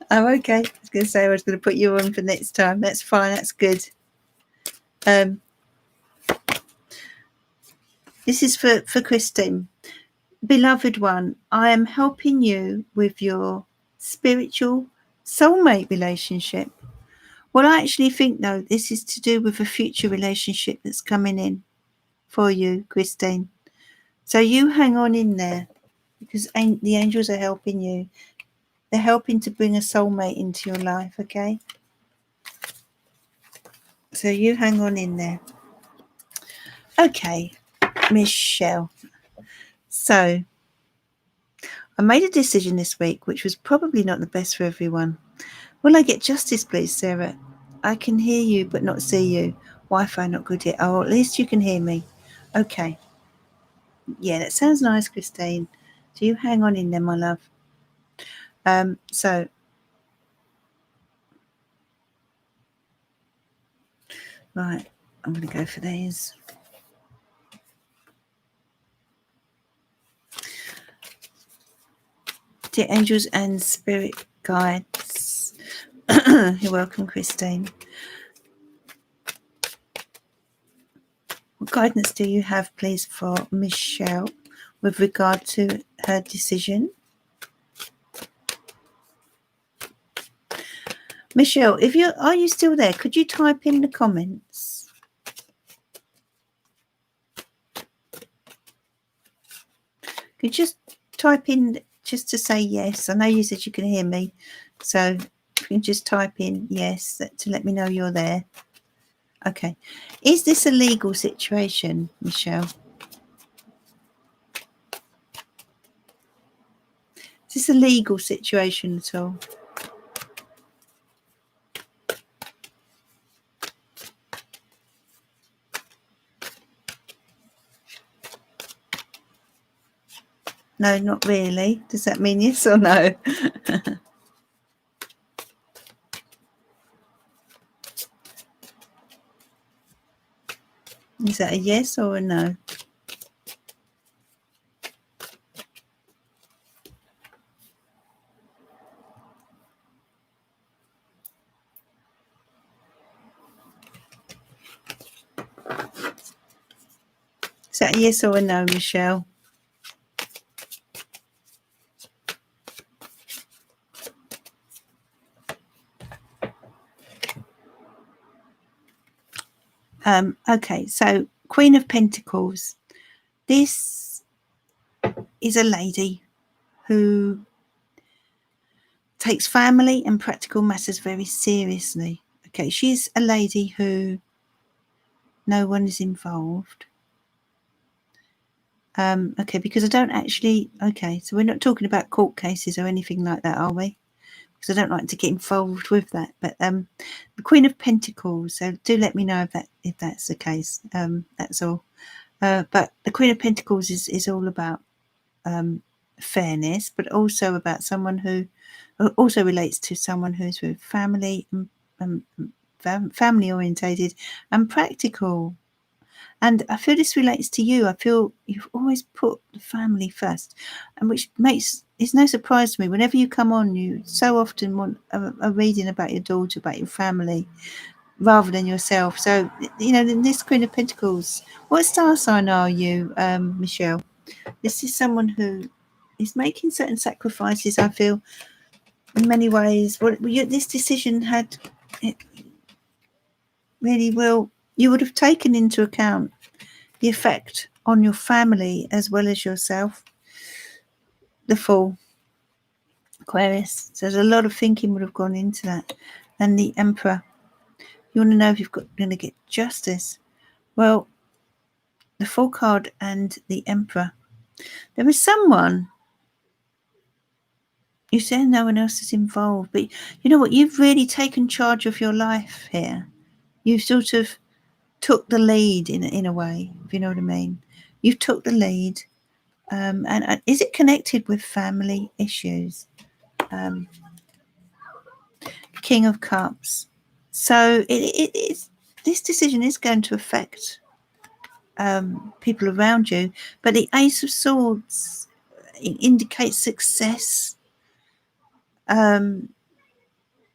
Oh, okay. I was going to say I was going to put you on for next time. That's fine. That's good. This is for Christine. Beloved one, I am helping you with your spiritual soulmate relationship. Well, I actually think, though, this is to do with a future relationship that's coming in for you, Christine. So you hang on in there, because the angels are helping you. They're helping to bring a soulmate into your life, okay? So you hang on in there. Okay, Michelle. So I made a decision this week, which was probably not the best for everyone. Will I get justice, please, Sarah? I can hear you but not see you. Wi-Fi not good yet. Oh, at least you can hear me. Okay. Yeah, that sounds nice, Christine. So you hang on in there, my love. So right, I'm going to go for these. Dear angels and spirit guides, you're welcome, Christine. What guidance do you have, please, for Michelle with regard to her decision? Michelle, are you still there? Could you type in the comments? Could you just type in just to say yes? I know you said you can hear me, so you can just type in yes to let me know you're there. Okay. Is this a legal situation, Michelle? Is this a legal situation at all? No, not really. Does that mean yes or no? Is that a yes or a no? Is that a yes or a no, Michelle? Okay, so Queen of Pentacles. This is a lady who takes family and practical matters very seriously. Okay, she's a lady who no one is involved. Okay, because I don't actually. Okay, so we're not talking about court cases or anything like that, are we? Because I don't like to get involved with that. But the Queen of Pentacles. So do let me know if that's the case. That's all. But the Queen of Pentacles is all about fairness, but also about someone who also relates to someone who's with family and family orientated and practical. And I feel this relates to you. I feel you've always put the family first, and which makes it's no surprise to me. Whenever you come on, you so often want a reading about your daughter, about your family, rather than yourself. So, you know, in this Queen of Pentacles, what star sign are you, Michelle? This is someone who is making certain sacrifices, I feel, in many ways. This decision had, it really will, you would have taken into account the effect on your family as well as yourself. The Fool, Aquarius. So there's a lot of thinking would have gone into that. And the Emperor. You want to know if you're going to get justice. Well, the Fool card and the Emperor. There is someone, you say no one else is involved, but you know what? You've really taken charge of your life here. You've sort of took the lead in a way, if you know what I mean. You've took the lead. And is it connected with family issues? King of Cups. So it's this decision is going to affect people around you, but the Ace of Swords indicates success.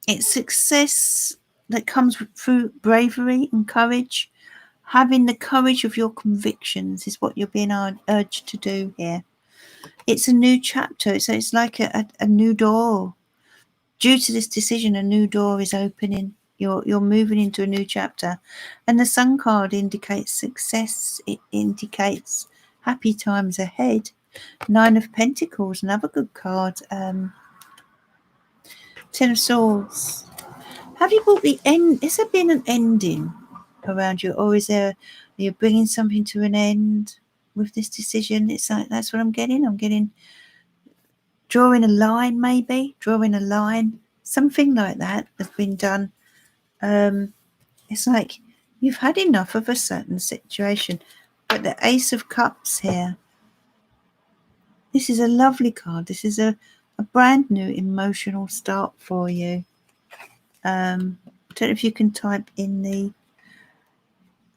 It's success that comes through bravery and courage. Having the courage of your convictions is what you're being urged to do here. It's a new chapter, so it's like a new door. Due to this decision, a new door is opening. You're moving into a new chapter. And the Sun card indicates success. It indicates happy times ahead. Nine of Pentacles, another good card. Ten of Swords. Have you brought the end? Has there been an ending around you? Or you're bringing something to an end with this decision? It's like, that's what I'm getting. I'm getting drawing a line, maybe. Drawing a line. Something like that has been done. It's like you've had enough of a certain situation. But the Ace of Cups here, this is a lovely card. This is a brand new emotional start for you. I don't know if you can type in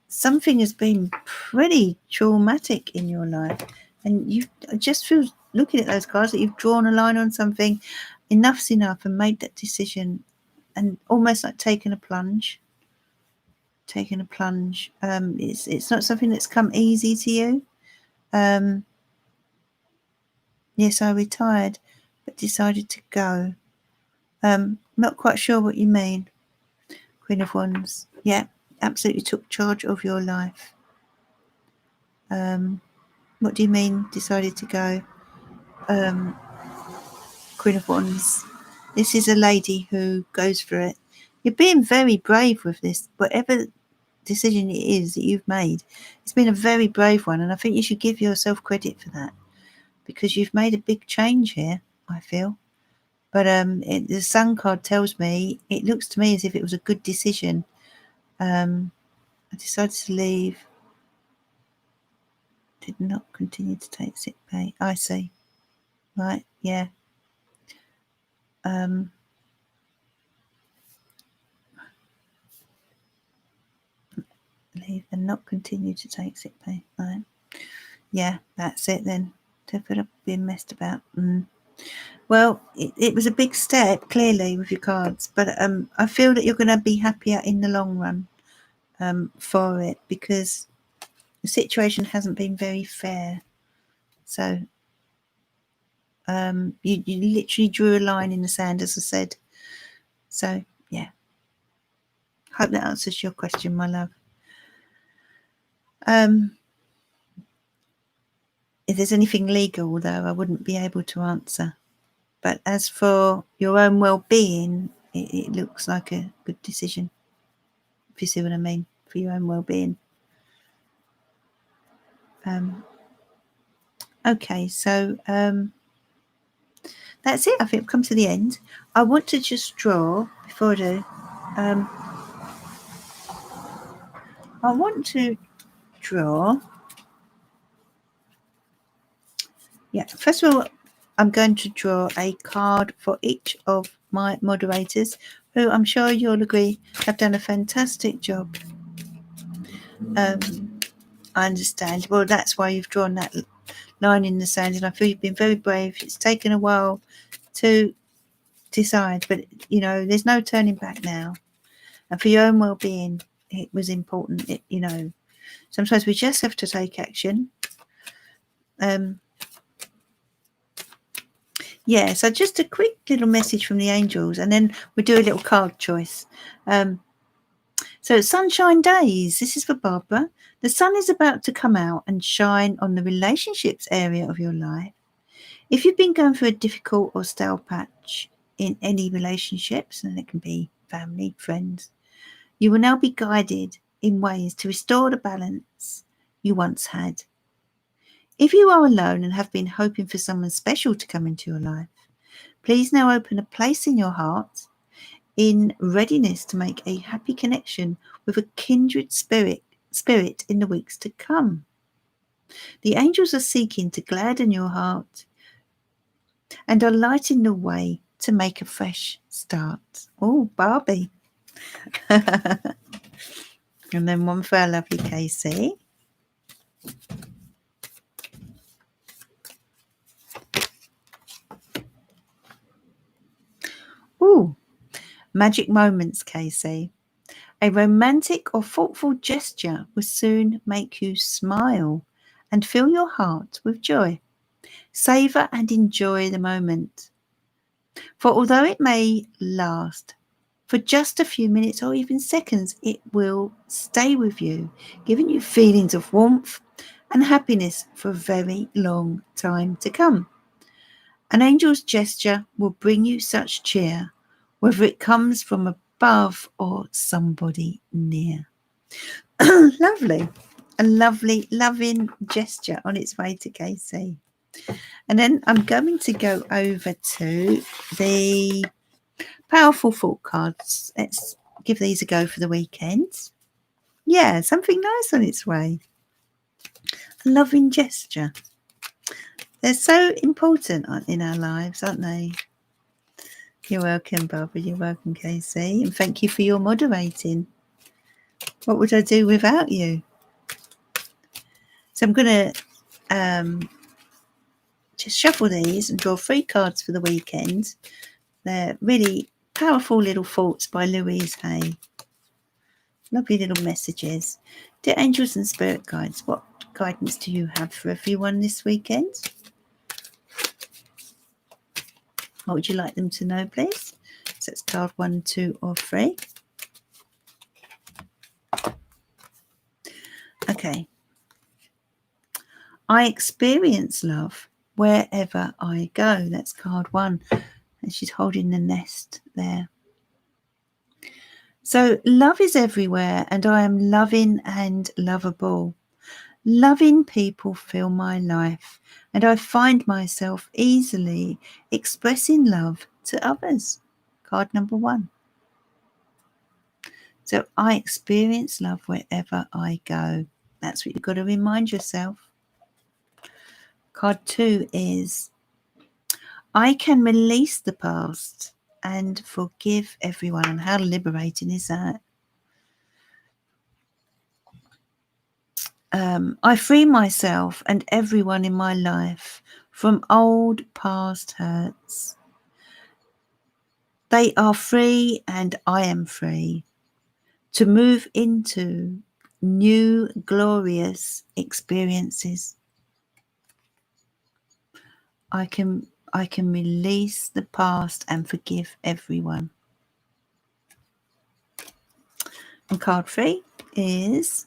something has been pretty traumatic in your life, and I just feel looking at those cards that you've drawn a line on something. Enough's enough, and made that decision, and almost like taking a plunge. It's not something that's come easy to you. Yes, I retired, but decided to go. Not quite sure what you mean. Queen of Wands. Yeah, absolutely took charge of your life. What do you mean decided to go? Queen of Wands. This is a lady who goes for it. You're being very brave with this. Whatever decision it is that you've made, it's been a very brave one, and I think you should give yourself credit for that, because you've made a big change here, I feel. But the Sun card tells me, it looks to me as if it was a good decision. I decided to leave. Did not continue to take sick pay. I see. Right, yeah. Leave and not continue to take sick pay. Right. Yeah, that's it then. Definitely being messed about. Well, it was a big step, clearly, with your cards, but I feel that you're going to be happier in the long run for it, because the situation hasn't been very fair. So you literally drew a line in the sand, as I said. So, yeah. Hope that answers your question, my love. If there's anything legal, though, I wouldn't be able to answer. But as for your own well-being, it looks like a good decision, if you see what I mean, for your own well-being. Okay, so that's it. I think we've come to the end. I want to just draw, before I do, I want to draw. Yeah, first of all, I'm going to draw a card for each of my moderators, who I'm sure you'll agree have done a fantastic job. I understand. Well, that's why you've drawn that line in the sand, and I feel you've been very brave. It's taken a while to decide, but you know, there's no turning back now. And for your own well-being, it was important. You know, sometimes we just have to take action. Yeah, so just a quick little message from the angels, and then we'll do a little card choice. So sunshine days, this is for Barbara. The sun is about to come out and shine on the relationships area of your life. If you've been going through a difficult or stale patch in any relationships, and it can be family, friends, you will now be guided in ways to restore the balance you once had. If you are alone and have been hoping for someone special to come into your life, please now open a place in your heart in readiness to make a happy connection with a kindred spirit in the weeks to come. The angels are seeking to gladden your heart and are lighting the way to make a fresh start. Oh, Barbie. And then one for our lovely Casey. Ooh, magic moments, Casey. A romantic or thoughtful gesture will soon make you smile and fill your heart with joy. Savour and enjoy the moment. For although it may last for just a few minutes or even seconds, it will stay with you, giving you feelings of warmth and happiness for a very long time to come. An angel's gesture will bring you such cheer, whether it comes from above or somebody near. Lovely. A lovely, loving gesture on its way to Casey. And then I'm going to go over to the powerful thought cards. Let's give these a go for the weekend. Yeah, something nice on its way. A loving gesture. They're so important in our lives, aren't they? You're welcome, Barbara. You're welcome, Casey. And thank you for your moderating. What would I do without you? So I'm going to just shuffle these and draw 3 cards for the weekend. They're really powerful little thoughts by Louise Hay. Lovely little messages. Dear angels and spirit guides, what guidance do you have for everyone this weekend? What would you like them to know, please? So it's card 1, 2, or 3. Okay. I experience love wherever I go. That's card 1. And she's holding the nest there. So love is everywhere, and I am loving and lovable. Loving people fill my life, and I find myself easily expressing love to others. Card number 1. So I experience love wherever I go. That's what you've got to remind yourself. Card 2 is I can release the past and forgive everyone. And how liberating is that? I free myself and everyone in my life from old past hurts. They are free and I am free to move into new glorious experiences. I can release the past and forgive everyone. And card 3 is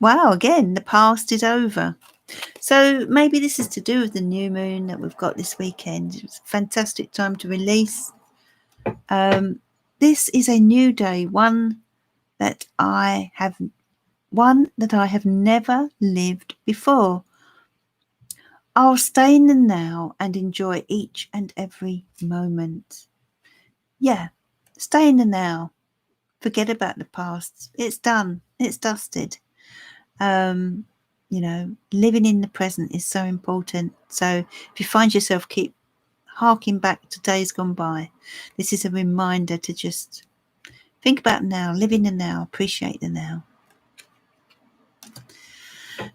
wow, again, the past is over. So maybe this is to do with the new moon that we've got this weekend. It's a fantastic time to release. This is a new day, one that I have never lived before. I'll stay in the now and enjoy each and every moment. Yeah, stay in the now. Forget about the past. It's done. It's dusted. Living in the present is so important. So if you find yourself keep harking back to days gone by, this is a reminder to just think about now, live in the now, appreciate the now.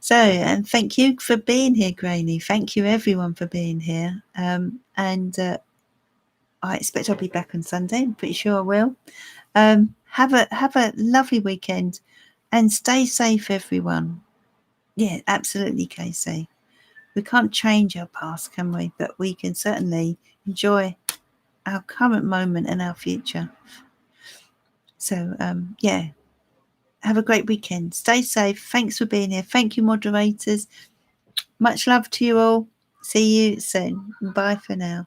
So, and thank you for being here, Granny. Thank you, everyone, for being here. I expect I'll be back on Sunday. I'm pretty sure I will. Have a lovely weekend and stay safe, everyone. Yeah, absolutely, Casey. We can't change our past, can we? But we can certainly enjoy our current moment and our future. So, have a great weekend. Stay safe. Thanks for being here. Thank you, moderators. Much love to you all. See you soon. Bye for now.